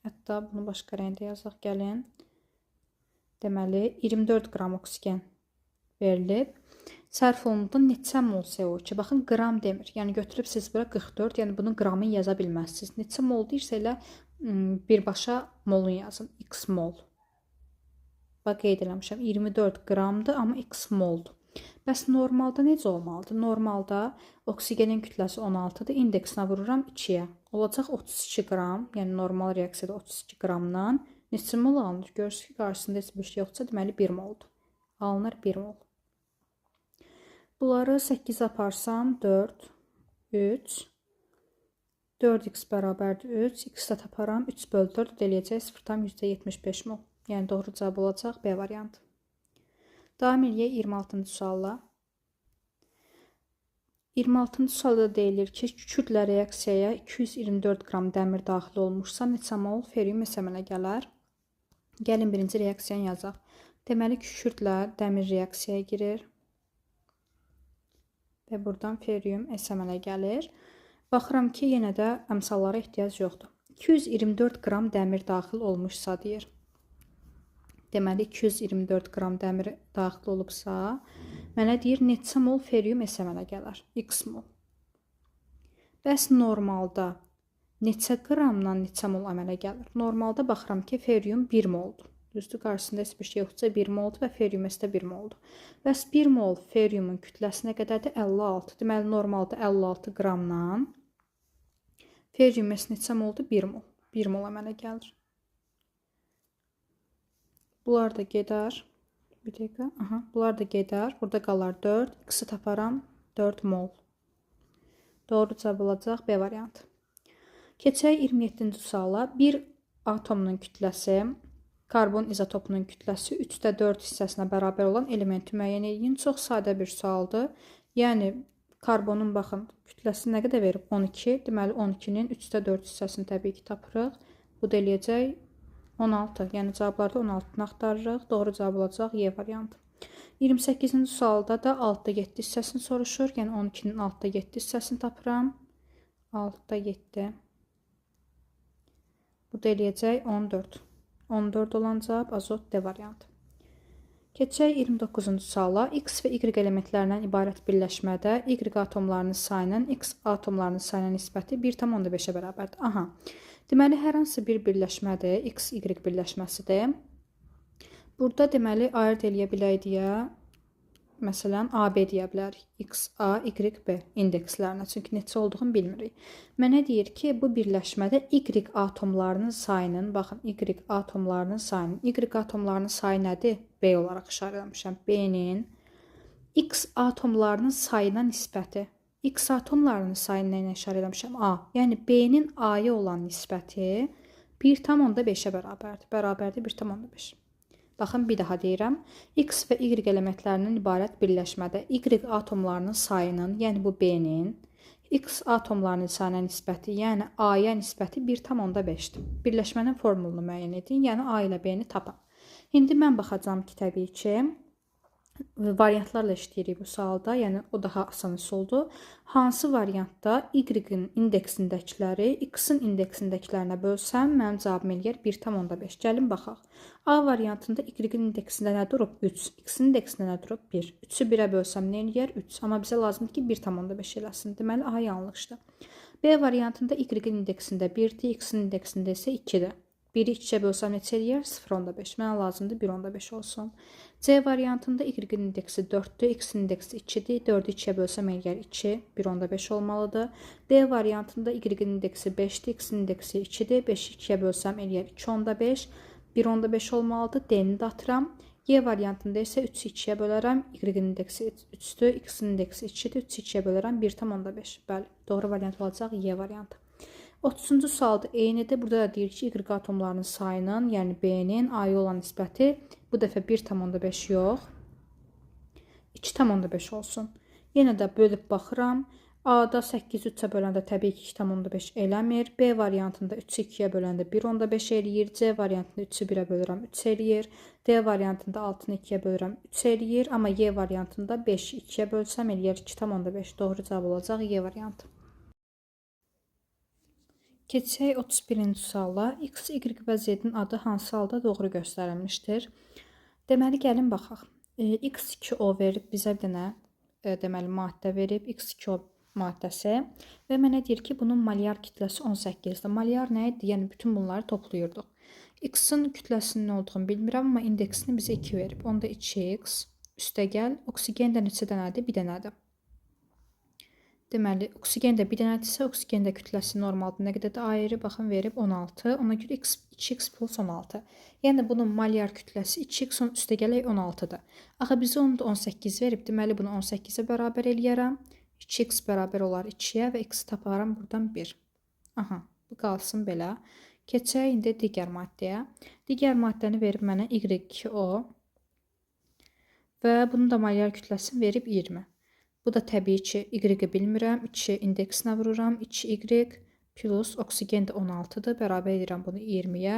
Hətta bunu başqa rəngdə yazaq, gəlin. Deməli, 24 qram oksigen verilib. Sərf olunduğunda neçə mol CO2? Baxın, qram demir. Yəni, götürüb siz bura 44, yəni bunun qramını yaza bilməzsiniz. Neçə mol deyirsə elə birbaşa molun yazın. X mol. Bax, qeyd eləmişəm. 24 qramdır, amma X moldur. Bəs normalda necə olmalıdır? Normalda oksigenin kütləsi 16-dır, indeksinə vururam 2-yə. Olacaq 32 qram, yəni normal reaksiyada 32 qramdan neçə mol alınır? Görürsünüz ki, qarşısında heç bir şey yoxsa, deməli 1 moldur. Alınır 1 mol. Bunları 8 aparsam 4, 3, 4x bərabərdir 3, x-də taparam 3/4 eləyəcək 0,75 mol. Yəni doğru cavab olacaq B variantı. Davam eləyək 26-cı sualla. 26-cı sualda deyilir ki, kütlə reaksiyaya 224 qram dəmir daxil olmuşsa, neçə mol ferium S əmələ gələr? Gəlin birinci reaksiyanı yazaq. Deməli, kükürdlə dəmir reaksiyaya girir. Və buradan ferium S əmələ gəlir. Baxıram ki, yenə də əmsallara ehtiyac yoxdur. 224 qram dəmir daxil olmuşsa deyir. Deməli, 224 qram dəmir daxil olubsa, mənə deyir, neçə mol ferium S əmələ gələr? X mol. Bəs normalda neçə qramdan neçə mol əmələ gəlir? Normalda baxıram ki, ferium 1 moldur. Düzdür, qarşısında heç bir şey yoxdursa 1 moldur və ferium S də 1 moldur. Bəs 1 mol feriumun kütləsinə qədərdir 56. Deməli, normalda 56 qramdan ferium S neçə moldur? 1 mol. 1 mol əmələ gəlir. Bunlar da gedər. Bir dəqiqə. Aha, bunlar da gedər. Burada qalar 4. X-i taparam 4 mol. Doğru cavab olacaq B variantı. Keçək 27-ci suala. Bir atomunun kütləsi, karbon izotopunun kütləsi 3/4 hissəsinə bərabər olan elementi müəyyən edin. Çox sadə bir sualdır. Yəni, karbonun, baxın, kütləsi nə qədər verib? 12. Deməli, 12-nin 3/4 hissəsini təbii ki, tapırıq. Bu da eləyəcək 16. Yəni, cavablarda 16-nı axtarırıq. Doğru cavab olacaq Y variantı. 28-ci sualda da 6/7 hissəsini soruşur. Yəni, 12-nin 6/7 hissəsini tapıram. 6/7. Bu da eləyəcək 14. 14 olan cavab azot D variantı. Keçək 29-cu suala. X və Y elementlərindən ibarət birləşmədə Y atomlarının sayının X atomlarının sayına nisbəti 1,5-ə bərabərdir. Aha. Deməli, hər hansı bir birləşmədir, X-Y birləşməsidir. Burada deməli, ayırt eləyə bilək deyə, məsələn, AB deyə bilərik. X, A, Y, B indekslərinə. Çünki neçə olduğunu bilmirik. Mənə deyir ki, bu birləşmədə Y atomlarının sayının, baxın, Y atomlarının sayının, Y atomlarının sayı nədir? B olaraq işarələmişəm. B-nin X atomlarının sayına nisbəti. X atomlarının sayını ilə işarə eləmişəm? A. Yəni, B-nin A-ya olan nisbəti 1,5-ə bərabərdir. Bərabərdir 1,5. Baxın, bir daha deyirəm. X və Y elementlərindən ibarət birləşmədə Y atomlarının sayının, yəni bu B-nin, X atomlarının sayına nisbəti, yəni A-ya nisbəti 1,5-dir. Birləşmənin formulunu müəyyən edin, yəni A ilə B-ni tapın. İndi mən baxacağım ki, təbii ki, variantlarla işləyirik bu sualda, yəni o daha asan üsuldur. Hansı variantda Y-in indeksindəkiləri X-in indeksindəkilərinə bölsəm, mənim cavabım eləyər 1,5. Gəlin baxaq. A variantında Y-in indeksində nə durub? 3. X-in indeksində nə durub? 1. 3-ü 1-ə bölsəm nə eləyər? 3. Amma bizə lazımdır ki, 1,5 eləsin. Deməli, A yanlışdır. B variantında Y-in indeksində 1-dir, X-in indeksində isə 2-dir. 1-i 2-yə bölsəm neçə eləyər? 0,5. Mənə lazımdır 1,5 olsun. C variantında Y-in indeksi 4-dür, X-in indeksi 2-dir. 4-ü 2-yə bölsəm eləyər 2, 1,5 olmalıdır. D variantında Y-in indeksi 5-dir, X-in indeksi 2-dir. 5-i 2-yə bölsəm eləyər 2,5, 1,5 olmalıdır. D-ni də atıram. Y variantında isə 3-ü 2-yə bölərəm. Y-in indeksi 3-dür, X-in indeksi 2-dir. 3-ü 2-yə bölərəm 1,5. Bəli, doğru variant olacaq Y variantı. 30-cu sualda eynidir. Burada da deyir ki, Y atomlarının sayının, yəni B-nin A-ya olan nisbəti bu dəfə 1,5 yox, 2,5 olsun. Yenə də bölüb baxıram. A-da 8-i 3-ə böləndə təbii ki, 2,5 eləmir. B variantında 3-ü 2-yə böləndə 1,5 eləyir. C variantında 3-ü 1-ə bölürəm 3 eləyir. D variantında 6-nı 2-yə bölürəm 3 eləyir. Amma Y variantında 5-i 2-yə bölsəm eləyər 2,5. Doğru cavab olacaq Y variantı. Keçək 31-ci suala. X, Y və Z-in adı hansı halda doğru göstərilmişdir? Deməli, gəlin baxaq. X2O verib bizə bir dənə deməli, maddə verib. X2O maddəsi və mənə deyir ki, bunun molyar kütləsi 18-dir. Molyar nə idi? Yəni, bütün bunları toplayırdıq. X-in kütləsinin nə olduğunu bilmirəm, amma indeksini bizə 2 verib. Onda 2X üstəgəl oksigen də neçə dənədir? Bir dənədir. Deməli, oksigen də bir dənədirsə, oksigen də kütləsi normaldır. Nə qədərdir? Ayrı baxın verib 16. Ona görə 2x plus 16. Yəni bunun molyar kütləsi 2x üstəgələk 16-dır. Axı bizə onu da 18 verib. Deməli, bunu 18-ə bərabər eləyərəm. 2x bərabər olar 2-yə və x taparam buradan 1. Aha, bu qalsın belə. Keçək indi digər maddəyə. Digər maddəni verib mənə Y2O və bunun da molyar kütləsini verib 20. Bu da təbii ki, Y-i bilmirəm. 2 indeksinə vururam. 2Y plus oksigen də 16-dır. Bərabər edirəm bunu 20-yə.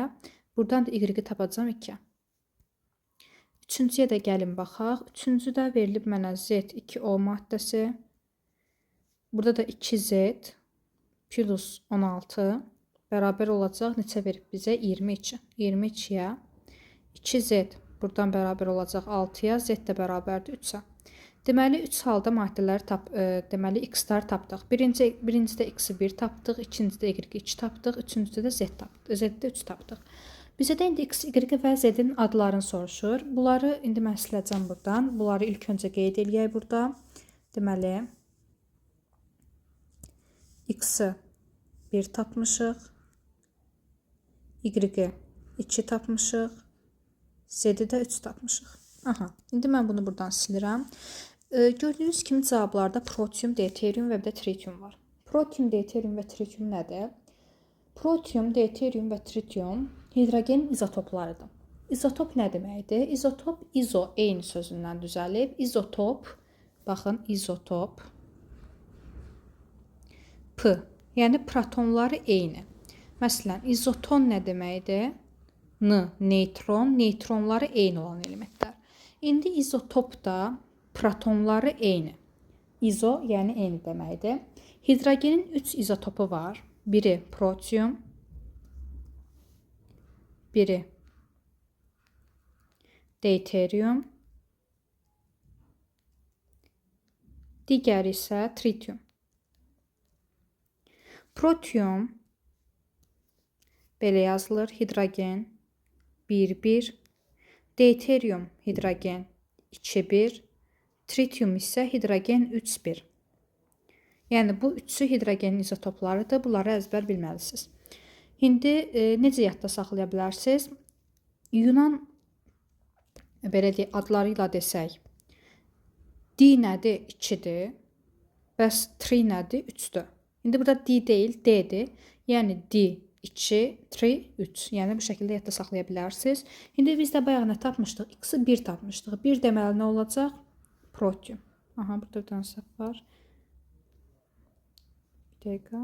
Buradan da Y-i tapacağım 2. Üçüncüyə də gəlin baxaq. Üçüncüdə verilib mənə Z2O maddəsi. Burada da 2Z plus 16 bərabər olacaq. Neçə verib bizə? 22. 22-yə 2Z buradan bərabər olacaq 6-ya. Z də bərabərdir 3-ə. Deməli, 3 halda maddələri deməli, x-ləri tapdıq. Birincidə x-i 1 tapdıq, ikincidə y-i 2 tapdıq, üçüncüdə də z-də 3 tapdıq. Bizə də indi x, y və z-in adlarını soruşur. Bunları indi mən siləcəm buradan. Bunları ilk öncə qeyd eləyək burada. Deməli, x-i 1 tapmışıq, y-i 2 tapmışıq, z-i də 3 tapmışıq. Aha, indi mən bunu buradan silirəm. Gördüyünüz kimi cavablarda protium, deuterium və bir də tritium var. Protium, deuterium və tritium nədir? Protium, deuterium və tritium hidrogenin izotoplarıdır. İzotop nə deməkdir? İzotop, izo, eyni sözündən düzəlib. İzotop, baxın, izotop, P, yəni protonları eyni. Məsələn, izoton nə deməkdir? N, neytron, neytronları eyni olan elementlər. İndi izotop da protonları eyni. İzo, yəni eyni deməkdir. Hidrogenin 3 izotopu var. Biri protium, biri deuterium, digəri isə tritium. Protium belə yazılır. Hidrogen 1,1, deuterium hidrogen 2,1, tritium isə hidrogen 3,1. Yəni bu üçü hidrogenin izotoplarıdır. Bunları əzbər bilməlisiniz. İndi necə yadda saxlaya bilərsiniz? Yunan belə deyək, adları ilə desək, D nədir? 2-dir. Bəs tri nədir? 3-dür. İndi burada D deyil, D-dir. Yəni D 2, tri 3. Yəni bu şəkildə yadda saxlaya bilərsiniz. İndi biz də bayaq nə tapmışdıq? X-i 1 tapmışdıq. 1 deməli nə olacaq? Protium. Aha, burada bir dənə səhv var. Bir dəqiqə.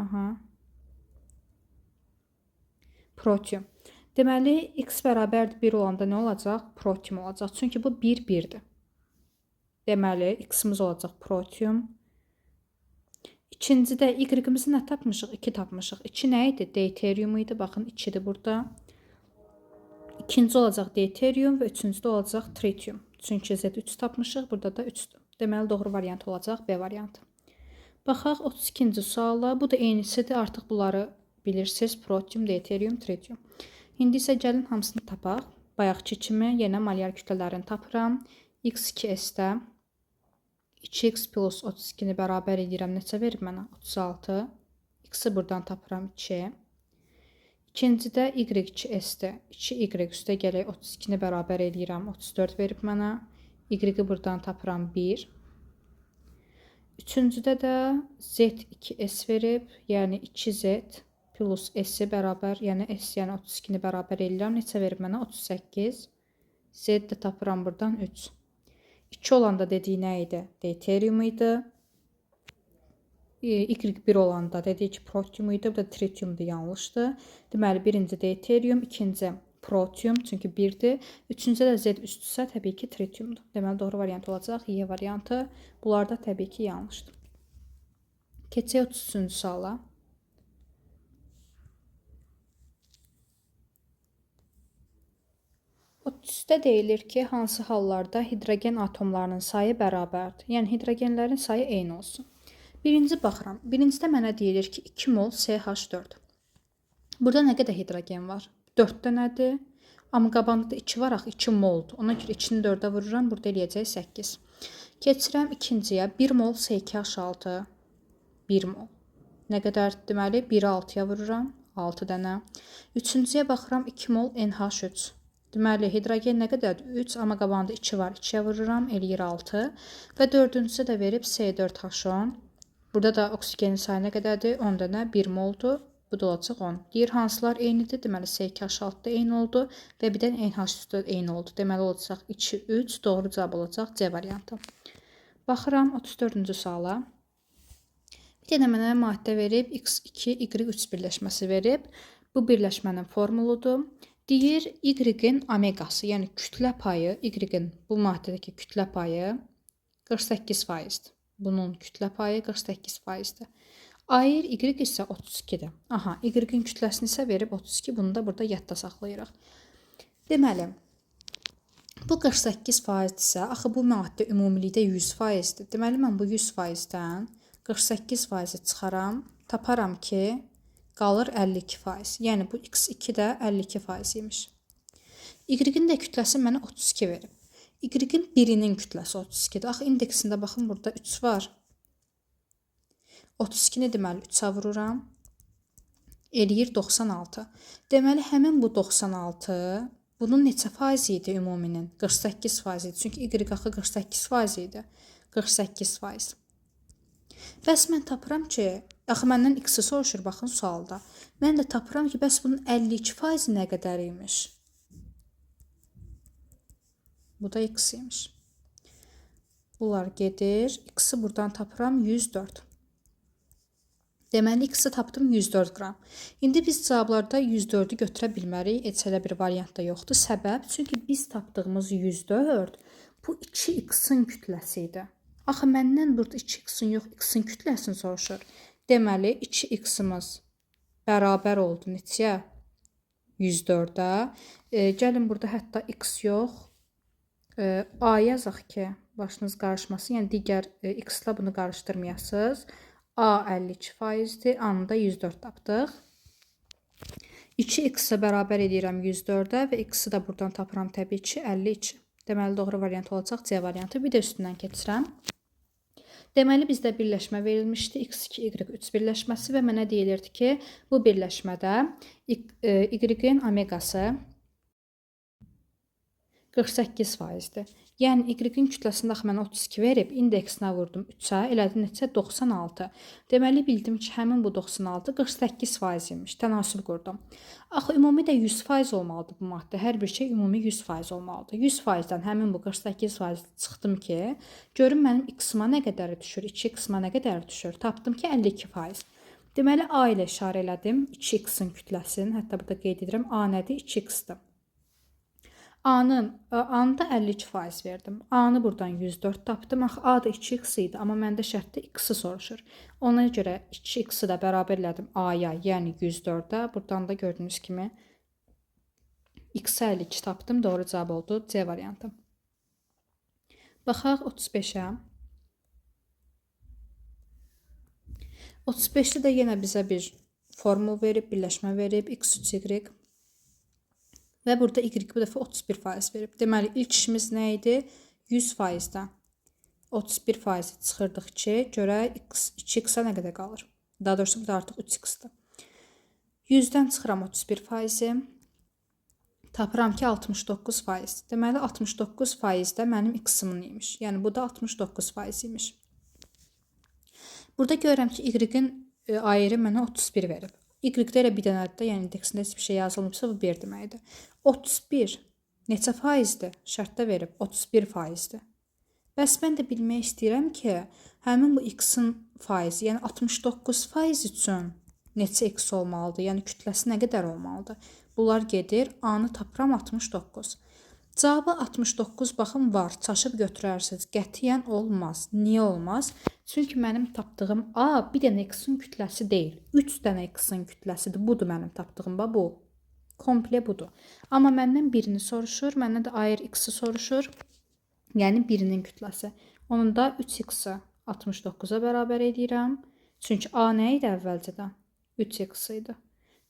Aha. Protium. Deməli, x bərabərdir 1 olanda nə olacaq? Protium olacaq. Çünki bu 1, 1-dir. Deməli, x-imiz olacaq protium. İkincidə y-imizi nə tapmışıq? 2 tapmışıq. 2 nə idi? Deuterium idi. Baxın, 2-dir burada. İkinci olacaq deuterium və üçüncüdə olacaq tritium. Çünki Z3 tapmışıq. Burada da 3-dür. Deməli, doğru variant olacaq B variantı. Baxaq 32-ci suala. Bu da eynisidir. Artıq bunları bilirsiniz. Protium, deuterium, tritium. İndi isə gəlin hamısını tapaq. Bayaqki kimi yenə molyar kütlələrini tapıram. X2S-də 2x plus 32-ni bərabər edirəm. Neçə verir mənə? 36. X-i buradan tapıram 2. İkincidə Y2S-də 2y üstə gələk 32-ni bərabər edirəm. 34 verib mənə. Y-i buradan tapıram 1. Üçüncüdə də Z2S verib. Yəni 2Z plus S-i bərabər, yəni S, yəni 32-ni bərabər edirəm. Neçə verib mənə? 38. Z də tapıram buradan 3. 2 olanda dediyi nə idi? Deuterium idi. Y1 olanda dediyi ki protium idi. Bu da tritiumdur, yanlışdır. Deməli, birinci deuterium, ikinci protium, çünki 1-dir. Üçüncü də Z3-dürsə, təbii ki tritiumdur. Deməli, doğru variant olacaq Y variantı. Bunlar da təbii ki yanlışdır. Keçək 33-cü suala. Üstdə deyilir ki, hansı hallarda hidrogen atomlarının sayı bərabərdir? Yəni, hidrogenlərin sayı eyni olsun. Birinci baxıram. Birincidə mənə deyilir ki, 2 mol CH4. Burada nə qədər hidrogen var? 4 dənədir. Amma qabağında da 2 var, axı 2 moldur. Ona görə 2-ni 4-ə vururam, burada eləyəcək 8. Keçirəm ikinciyə. 1 mol S2H6. 1 mol. Nə qədərdir deməli? 1-i 6-ya vururam. 6 dənə. Üçüncüyə baxıram 2 mol NH3. Deməli, hidrogen nə qədərdir? 3, amma qabağında 2 var. 2-yə vururam, eləyir 6. Və dördüncüsü də verib C4H10. Burada da oksigenin sayı nə qədərdir? 10 dənə, 1 moldur. Bu da olacaq 10. Deyir, hansılar eynidir? Deməli, C2H6 da eyni oldu və bir də NH3 da eyni oldu. Deməli, olacaq 2, 3. Doğru cavab olacaq C variantı. Baxıram 34-cü suala. Bir dənə mənə maddə verib, X2, Y3 birləşməsi verib. Bu birləşmənin formuludur. Deyir, Y-in omegası, yəni kütlə payı, Y-in bu maddədəki kütlə payı 48%-dir. Bunun kütlə payı 48%-dir. Ayır Y isə 32-dir. Aha, Y-in kütləsini isə verib 32, bunu da burada yadda saxlayırıq. Deməli, bu 48%-dirsə, axı bu maddə ümumilikdə 100%-dir. Deməli, mən bu 100%-dən 48%-i çıxaram, taparam ki, qalır 52%. Yəni, bu X2 də 52% imiş. Y-in də kütləsi mənə 32 verib. Y-in birinin kütləsi 32-dir. Axı, indeksində baxın, burada 3 var. 32-ni deməli 3-ə vururam. Eləyir 96. Deməli, həmin bu 96, bunun neçə faizi idi ümuminin? 48% idi. Çünki Y axı 48% idi. 48%. Bəs mən tapıram ki, axı məndən X-i soruşur, baxın sualda. Mən də tapıram ki, bəs bunun 52% nə qədər imiş? Bu da X imiş. Bunlar gedir. X-i buradan tapıram 104. Deməli, X-i tapdım 104 qram. İndi biz cavablarda 104-ü götürə bilmərik. Heç elə bir variant da yoxdur. Səbəb, çünki biz tapdığımız 104 bu 2X-in kütləsi idi. Axı, məndən burada 2X-in yox, X-in kütləsini soruşur. Deməli, 2X-imiz bərabər oldu neçəyə? 104-ə. Gəlin, burada hətta X yox, A yazaq ki, başınız qarışmasın. Yəni, digər X-la bunu qarışdırmayasınız. A 52%-dir, A-nı da 104 tapdıq. 2X-i bərabər edirəm 104-ə və X-i də buradan tapıram təbii ki, 52. Deməli, doğru variant olacaq C variantı. Bir də üstündən keçirəm. Deməli, bizdə birləşmə verilmişdi. X2, Y3 birləşməsi və mənə deyilirdi ki, bu birləşmədə Y-in omegası 48%-dir. Yəni, Y-in kütləsində axı mənə 32 verib, indeksinə vurdum 3-ə, elədim neçə? 96. Deməli, bildim ki, həmin bu 96 48% imiş. Tənasüb qurdum. Axı, ümumi də 100% olmalıdır bu maddə. Hər bir şey ümumi 100% olmalıdır. 100%-dən həmin bu 48% çıxdım ki, görüm mənim X-ma nə qədər düşür, 2X-ma nə qədər düşür. Tapdım ki, 52%. Deməli, A ilə işarə elədim 2X-in kütləsini. Hətta burada qeyd edirəm, A nədir? 2X-dir. A-nı da 52% verdim. A-nı buradan 104 tapdım. Axı, A da 2X idi, amma məndə şərtdə X-i soruşur. Ona görə 2X-i də bərabər elədim A-ya, yəni 104-ə. Buradan da gördüyünüz kimi X-i 52 tapdım. Doğru cavab oldu C variantı. Baxaq 35-ə. 35-də də yenə bizə bir formul verib, birləşmə verib. X3Y. Və burada Y bu dəfə 31% verib. Deməli, ilk işimiz nə idi? 100%-dən 31% çıxırdıq ki, görək 2X-a nə qədər qalır. Daha doğrusu, bu da artıq 3X-dir. 100-dən çıxıram 31%-i. Tapıram ki, 69%. Deməli, 69% də mənim X-imin imiş. Yəni, bu da 69% imiş. Burada görürəm ki, Y-in ayırı mənə 31 verib. Y-də elə bir dənədir də, yəni indeksində heç bir şey yazılmışsa, bu 1 deməkdir. 31 neçə faizdir? Şərtdə verib 31%-dir. Bəs mən də bilmək istəyirəm ki, həmin bu X-in faizi, yəni 69% üçün neçə X olmalıdır? Yəni kütləsi nə qədər olmalıdır? Bunlar gedir, A-nı tapıram 69. Cavabı 69 baxın var, çaşıb götürərsiniz. Qətiyyən olmaz. Niyə olmaz? Çünki mənim tapdığım A bir dənə X-in kütləsi deyil. 3 dənə X-in kütləsidir. Budur mənim tapdığım bu. Komple budur. Amma məndən birini soruşur, məndən də ayır X-i soruşur. Yəni birinin kütləsi. Onun da 3X-i 69-a bərabər edirəm. Çünki A nə idi əvvəlcədən? 3X idi.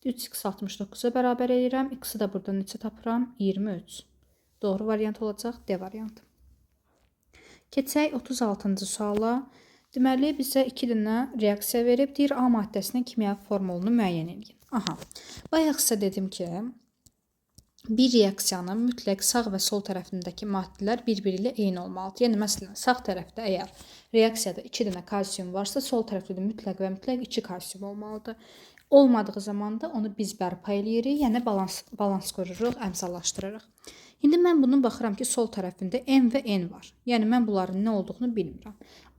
3x 69-a bərabər edirəm. X-i də burada neçə tapıram? 23. Doğru variant olacaq D variantı. Keçək 36-cı suala. Deməli, bizə 2 dənə reaksiya verib, deyir A maddəsinin kimyəvi formulunu müəyyən edin. Aha, bayaq sizə dedim ki, bir reaksiyanın mütləq sağ və sol tərəfindəki maddələr bir-biri ilə eyni olmalıdır. Yəni, məsələn, sağ tərəfdə əgər reaksiyada 2 dənə kalsium varsa, sol tərəfdə də mütləq və mütləq 2 kalsium olmalıdır. Olmadığı zaman da onu biz bərpa eləyirik, yəni balans qururuq, əmsallaşdırırıq. İndi mən bunun baxıram ki, sol tərəfində M və N var. Yəni, mən bunların nə olduğunu bilmirəm.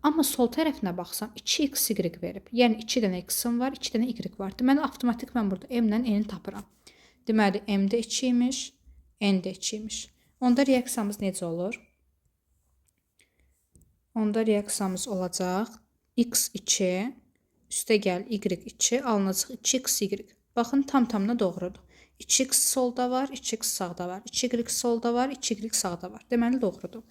Amma sol tərəfinə baxsam 2xy verib. Yəni, 2 dənə x-im var, 2 dənə y var. Deməli, avtomatik mən burada M ilə N-i tapıram. Deməli, M də 2 imiş, N də 2 imiş. Onda reaksiyamız necə olur? Onda reaksiyamız olacaq x2 üstə gəl y2 alınacaq 2xy. Baxın, tam-tamına doğrudur. 2x solda var, 2x sağda var. 2y solda var, 2y sağda var. Deməli, doğrudur.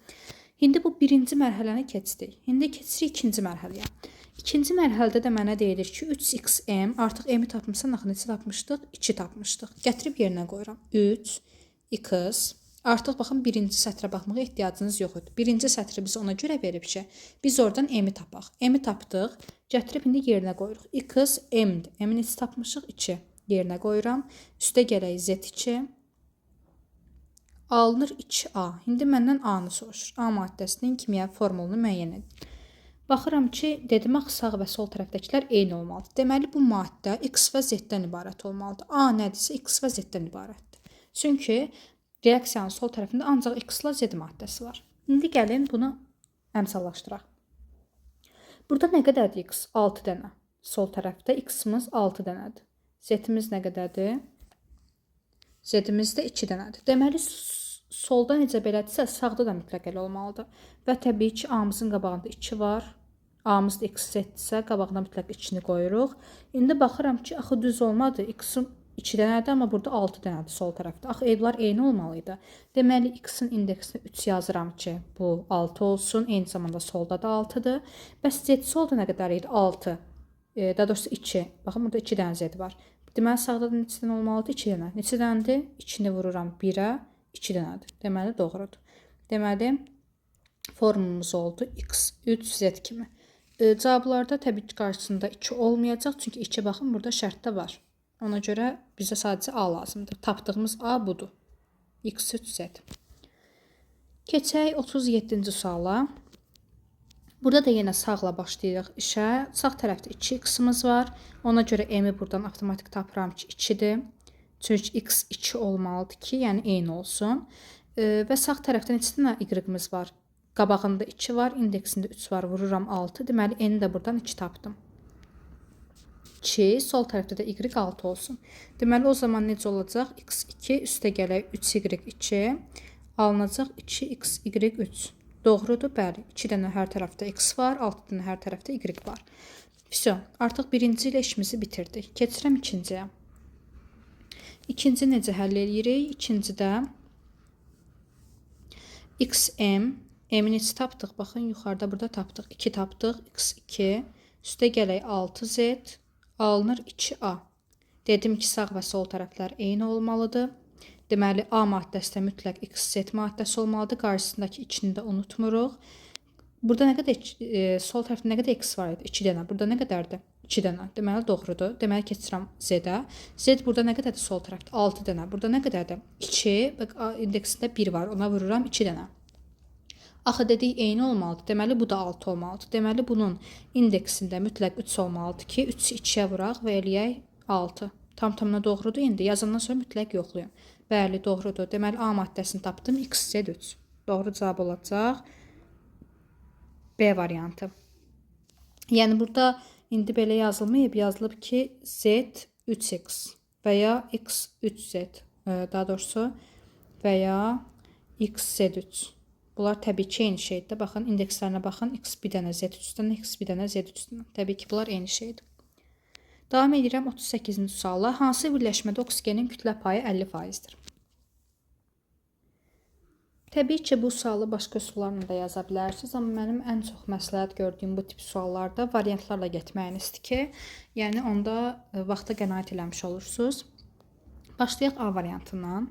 İndi bu birinci mərhələni keçdik. İndi keçirik ikinci mərhələyə. İkinci mərhələdə də mənə deyilir ki, 3xm, artıq m-i tapmışsan, axı neçə tapmışdıq? 2 tapmışdıq. Gətirib yerinə qoyuram. 3x, artıq baxın, birinci sətrə baxmağa ehtiyacınız yox idi. Birinci sətri biz ona görə verib ki, biz oradan m-i tapaq. M-i tapdıq, gətirib indi yerinə qoyuruq. x m-dir. M-i neçə tapmışıq? 2. Yerinə qoyuram. Üstə gələk z2. Alınır 2a. İndi məndən a-nı soruşur. A maddəsinin kimyəvi formulunu müəyyən edin. Baxıram ki, dedim axı sağ və sol tərəfdəkilər eyni olmalıdır. Deməli, bu maddə x və z-dən ibarət olmalıdır. A nədirsə x və z-dən ibarətdir. Çünki reaksiyanın sol tərəfində ancaq x ilə z maddəsi var. İndi gəlin bunu əmsallaşdıraq. Burada nə qədərdir x? 6 dənə. Sol tərəfdə x-imiz 6 dənədir. Z-imiz nə qədərdir? Z-imiz də 2 dənədir. Deməli, solda necə belədirsə, sağda da mütləq elə olmalıdır. Və təbii ki, A-mızın qabağında 2 var. A-mız da x-sə, qabağına mütləq 2-ni qoyuruq. İndi baxıram ki, axı düz olmadı. X-in 2 dənədir, amma burada 6 dənədir sol tərəfdə. Axı evlər eyni olmalıydı. Deməli, x-in indeksini 3 yazıram ki, bu 6 olsun. Eyni zamanda solda da 6-dır. Bəs z solda nə qədər idi? 6. Daha doğrusu 2. Baxın, burada 2 dənə z var. Deməli, sağda da neçə dənə olmalıdır? 2 dənə. Neçə dənədir? 2-ni vururam 1-ə, 2 dənədir. Deməli, doğrudur. Deməli, formumuz oldu x, 3, z kimi. Cavablarda təbii ki, qarşısında 2 olmayacaq. Çünki 2, baxın, burada şərtdə var. Ona görə bizə sadəcə a lazımdır. Tapdığımız a budur. x, 3, z. Keçək 37-ci suala. Burada da yenə sağla başlayırıq işə. Sağ tərəfdə 2x-imiz var. Ona görə m-i buradan avtomatik tapıram ki, 2-dir. Çünki x 2 olmalıdır ki, yəni eyni olsun. Və sağ tərəfdə neçə dənə y-imiz var? Qabağında 2 var, indeksində 3 var, vururam 6. Deməli, n-i də buradan 2 tapdım. 2, sol tərəfdə də y 6 olsun. Deməli, o zaman necə olacaq? x2 üstə gələk 3y2 alınacaq 2xy3. Doğrudur, bəli. 2 dənə hər tərəfdə x var, 6 dənə hər tərəfdə y var. Vəsə, artıq birinci ilə işimizi bitirdik. Keçirəm ikinciyə. İkinci necə həll edirik? İkincidə xm, m-i neçə tapdıq? Baxın, yuxarıda burada tapdıq. 2 tapdıq, x2, üstə gələk 6z, alınır 2a. Dedim ki, sağ və sol tərəflər eyni olmalıdır. Deməli, A maddəsində mütləq xz maddəsi olmalıdır. Qarşısındakı 2-ni də unutmuruq. Burada nə qədər, sol tərəfdə nə qədər x var idi? 2 dənə. Burada nə qədərdir? 2 dənə. Deməli, doğrudur. Deməli, keçirəm z-ə. Z burada nə qədərdir sol tərəfdə? 6 dənə. Burada nə qədərdir? 2. Bax, indeksində 1 var. Ona vururam 2 dənə. Axı dedik eyni olmalıdır. Deməli, bu da 6 olmalıdır. Deməli, bunun indeksində mütləq 3 olmalıdır ki, 3-ü 2-yə vuraq və eləyək 6. Tam-tamına doğrudur. İndi yazandan sonra mütləq yoxlayın. Bəli, doğrudur. Deməli, A maddəsini tapdım. xz3. Doğru cavab olacaq B variantı. Yəni, burada indi belə yazılmayıb. Yazılıb ki, z 3x və ya x 3z. Daha doğrusu və ya x z3. Bunlar təbii ki, eyni şeydir. Baxın, indekslərinə baxın. X bir dənə, z 3 dənə, x bir dənə, z 3 dənə. Təbii ki, bunlar eyni şeydir. Davam edirəm 38-ci sualla. Hansı birləşmədə oksigenin kütlə payı 50%-dir? Təbii ki, bu sualı başqa suallarla da yaza bilərsiniz, amma mənim ən çox məsləhət gördüyüm bu tip suallarda variantlarla getməyinizdir ki, yəni onda vaxta qənaət eləmiş olursunuz. Başlayaq A variantından.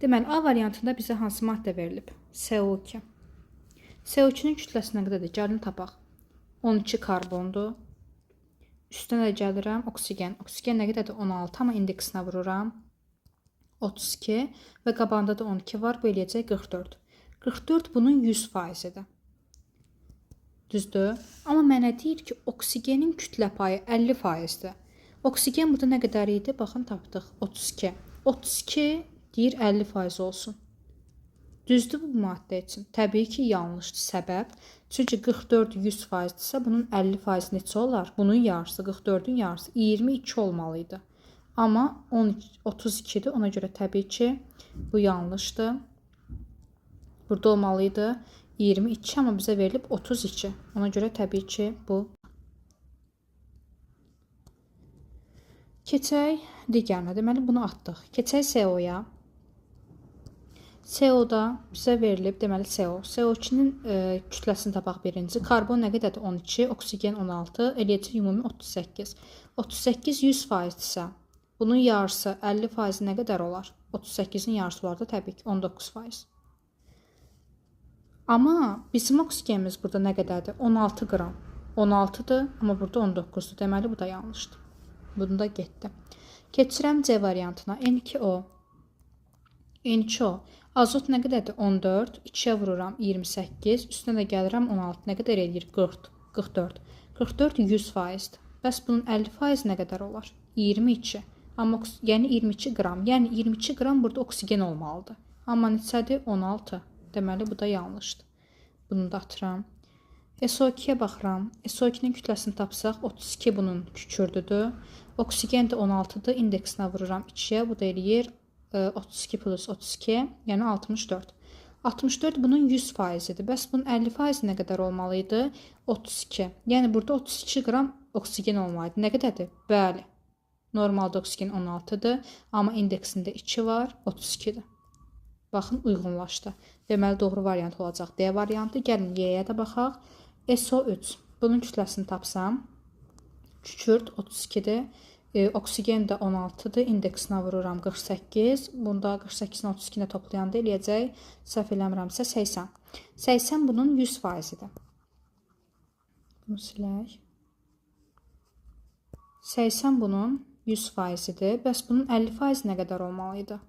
Deməli, A variantında bizə hansı maddə verilib? CO2. CO2-nin kütləsi nə qədərdir? Gəlin tapaq. 12 karbondur. Üstünə də gəlirəm oksigen. Oksigen nə qədərdir? 16, amma indeksinə vururam 32 və qabağında da 12 var. Bu eləyəcək 44. 44 bunun 100%-idir. Düzdür? Amma mənə deyir ki, oksigenin kütlə payı 50%-dir. Oksigen burada nə qədər idi? Baxın, tapdıq. 32. 32 deyir 50% olsun. Düzdür bu maddə üçün? Təbii ki, yanlışdır. Səbəb. Çünki 44 100%-dirsə, bunun 50% neçə olar? Bunun yarısı, 44-ün yarısı 22 olmalıydı. Amma 32-dir. Ona görə təbii ki, bu yanlışdır. Burada olmalıydı 22, amma bizə verilib 32. Ona görə təbii ki, bu. Keçək digərinə. Deməli, bunu atdıq. Keçək CO-ya. CO-da bizə verilib, deməli CO. CO2-nin kütləsini tapaq birinci. Karbon nə qədərdir? 12, oksigen 16, eləyəcək ümumi 38. 38 100%-dirsə, bunun yarısı 50% nə qədər olar? 38-in yarısı olar da təbii ki 19%. Amma bizim oksigenimiz burada nə qədərdir? 16 qram. 16-dır, amma burada 19-dur. Deməli bu da yanlışdır. Bunu da getdi. Keçirəm C variantına. N2O. N2O. Azot nə qədərdir? 14. 2-yə vururam 28. Üstünə də gəlirəm 16. Nə qədər eləyir? 40. 44. 44 100%-dir. Bəs bunun 50% nə qədər olar? 22. Amma yəni 22 qram. Yəni 22 qram burada oksigen olmalıdır. Amma neçədir? 16. Deməli bu da yanlışdır. Bunu da atıram. SO2-yə baxıram. SO2-nin kütləsini tapsaq 32 bunun kükürdüdür. Oksigen də 16-dır. İndeksinə vururam 2-yə. Bu da eləyir 32 plus 32, yəni 64. 64 bunun 100%-idir. Bəs bunun 50% nə qədər olmalıydı? 32. Yəni burada 32 qram oksigen olmalıydı. Nə qədərdir? Bəli. Normalda oksigen 16-dır, amma indeksində 2 var, 32-dir. Baxın, uyğunlaşdı. Deməli, doğru variant olacaq D variantı. Gəlin, Y-yə də baxaq. SO3. Bunun kütləsini tapsam, kükürt 32-dir. Oksigen də 16-dır. İndeksinə vururam 48. Bunda 48-ni 32-nə toplayanda eləyəcək, səhv eləmirəmsə 80. 80 bunun 100%-idir. Bunu silək. 80 bunun 100%-idir. Bəs bunun 50% nə qədər olmalıydı?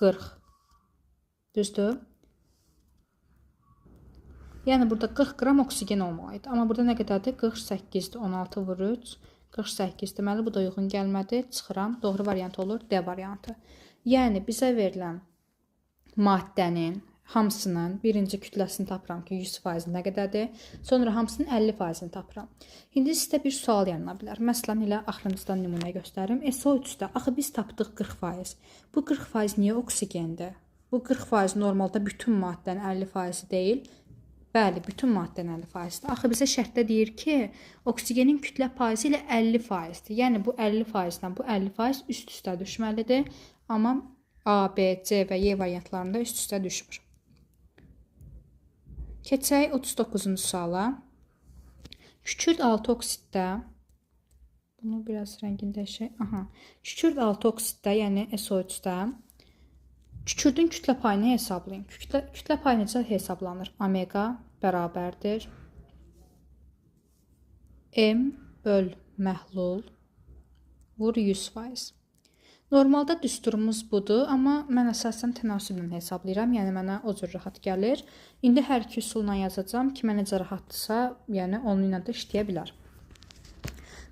40. Düzdür? Yəni burada 40 qram oksigen olmalıydı. Amma burada nə qədərdir? 48-dir. 16 vur 3. 48. Deməli, bu da uyğun gəlmədi. Çıxıram. Doğru variant olur D variantı. Yəni, bizə verilən maddənin hamısının birinci kütləsini tapıram ki, 100% nə qədərdir. Sonra hamısının 50%-ni tapıram. İndi sizdə bir sual yanına bilər. Məsələn, elə axırıncıdan nümunə göstərim. SO3-də axı biz tapdıq 40%. Bu 40% niyə oksigendir? Bu 40% normalda bütün maddənin 50% deyil. Bəli, bütün maddənin 50%-dir. Axı bizə şərtdə deyir ki, oksigenin kütlə payı ilə 50%-dir. Yəni bu 50%-dən bu 50% üst-üstə düşməlidir. Amma A, B, C və Y variantlarında üst-üstə düşmür. Keçək 39-cu suala. Kükürt 6 oksiddə, bunu biraz rəngini dəyişək. Kükürt 6 oksiddə, yəni SO3-də kükürdün kütlə payını hesablayın. Kütlə payı necə hesablanır? Omega bərabərdir M böl məhlul vur 100%. Normalda düsturumuz budur, amma mən əsasən tənasüblə hesablayıram, yəni mənə o cür rahat gəlir. İndi hər iki üsulla yazacağam ki, mənə necə rahatdırsa, yəni onun ilə də işləyə bilər.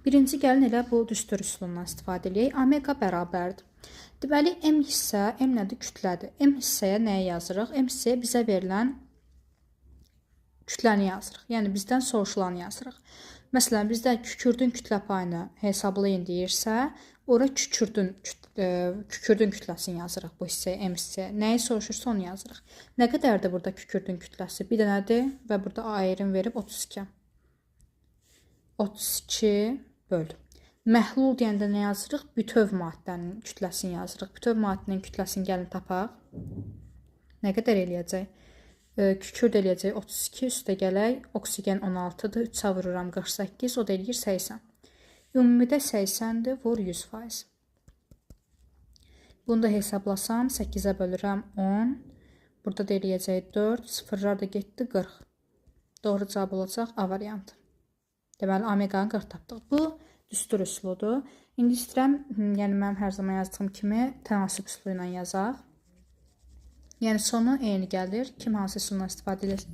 Birinci gəlin elə bu düstur üsulundan istifadə edək. Omega bərabərdir. Deməli, M hissə, M nədir? Kütlədir. M hissəyə nəyə yazırıq? M hissəyə bizə verilən kütləni yazırıq. Yəni, bizdən soruşulanı yazırıq. Məsələn, bizdə kükürdün kütlə payını hesablayın deyirsə, ora kükürdün kütləsini yazırıq bu hissəyə, M hissəyə. Nəyi soruşursa onu yazırıq. Nə qədərdir burada kükürdün kütləsi? Bir dənədir və burada ayrım verib 32. 32 böl. Məhlul deyəndə nə yazırıq? Bütöv maddənin kütləsini yazırıq. Bütöv maddənin kütləsini gəlin tapaq. Nə qədər eləyəcək? Kükürd eləyəcək 32, üstə gələk, oksigen 16-dır, 3-ə vururam 48, o da eləyir 80. Ümumidə 80-dir, vur 100%. Bunu da hesablasam, 8-ə bölürəm 10. Burada da eləyəcək 4, sıfırlar da getdi 40. Doğru cavab olacaq A variantı. Deməli, omeqanı 40 tapdıq. Bu düstur üsludur. İndi istəyirəm, yəni mənim hər zaman yazdığım kimi tənasib üsulu ilə yazaq. Yəni sonu eyni gəlir. Kim hansı üsuldan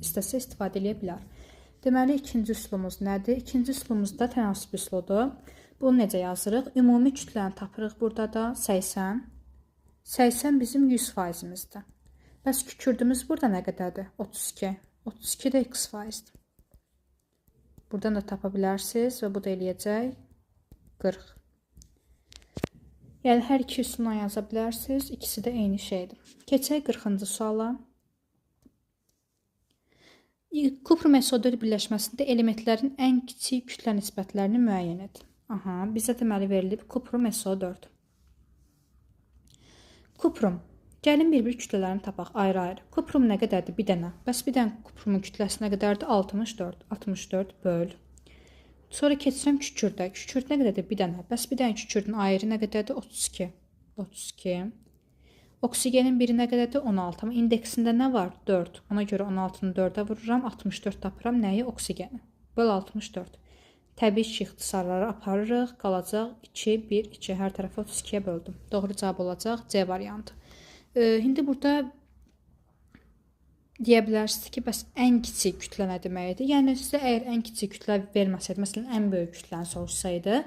istəsə istifadə edə bilər. Deməli, ikinci üsulumuz nədir? İkinci üsulumuzda tənasib üsuludur. Bunu necə yazırıq? Ümumi kütləni tapırıq burada da 80. 80 bizim 100%-imizdir. Bəs kükürdümüz burada nə qədərdir? 32. 32 də x%-dir. Buradan da tapa bilərsiniz və bu da eləyəcək 40. Yəni hər iki üsulla yaza bilərsiniz. İkisi də eyni şeydir. Keçək 40-cı suala. Kuprum SO4 birləşməsində elementlərin ən kiçik kütlə nisbətlərini müəyyən edin. Aha, bizə deməli verilib kuprum SO4. Kuprum. Gəlin bir-bir kütlələrini tapaq ayrı-ayrı. Kuprum nə qədərdir? Bir dənə. Bəs bir dənə kuprumun kütləsi nə qədərdir? 64. 64 böl. Sonra keçirəm kükürdə. Kükürd nə qədərdir? Bir dənə. Bəs bir dənə kükürdün ayrı nə qədərdir? 32. 32. Oksigenin biri nə qədərdir? 16. Amma indeksində nə var? 4. Ona görə 16-nı 4-ə vururam. 64 tapıram. Nəyi? Oksigeni. Böl 64. Təbii ki, ixtisarları aparırıq. Qalacaq 2, 1, 2. Hər tərəfə 32-yə böldüm. Doğru cavab olacaq C variantı. İndi burada deyə bilərsiniz ki, bəs ən kiçik kütlə nə deməkdir? Yəni, sizə əgər ən kiçik kütlə verməsəydi, məsələn, ən böyük kütləni soruşsaydı,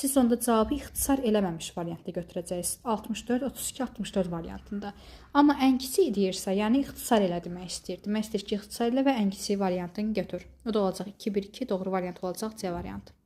siz onda cavabı ixtisar eləməmiş variantda götürəcəksiniz. 64, 32, 64 variantında. Amma ən kiçik deyirsə, yəni ixtisar elə demək istəyir. Demək istəyir ki, ixtisar elə və ən kiçik variantını götür. O da olacaq 2, 1, 2, doğru variant olacaq C variantı.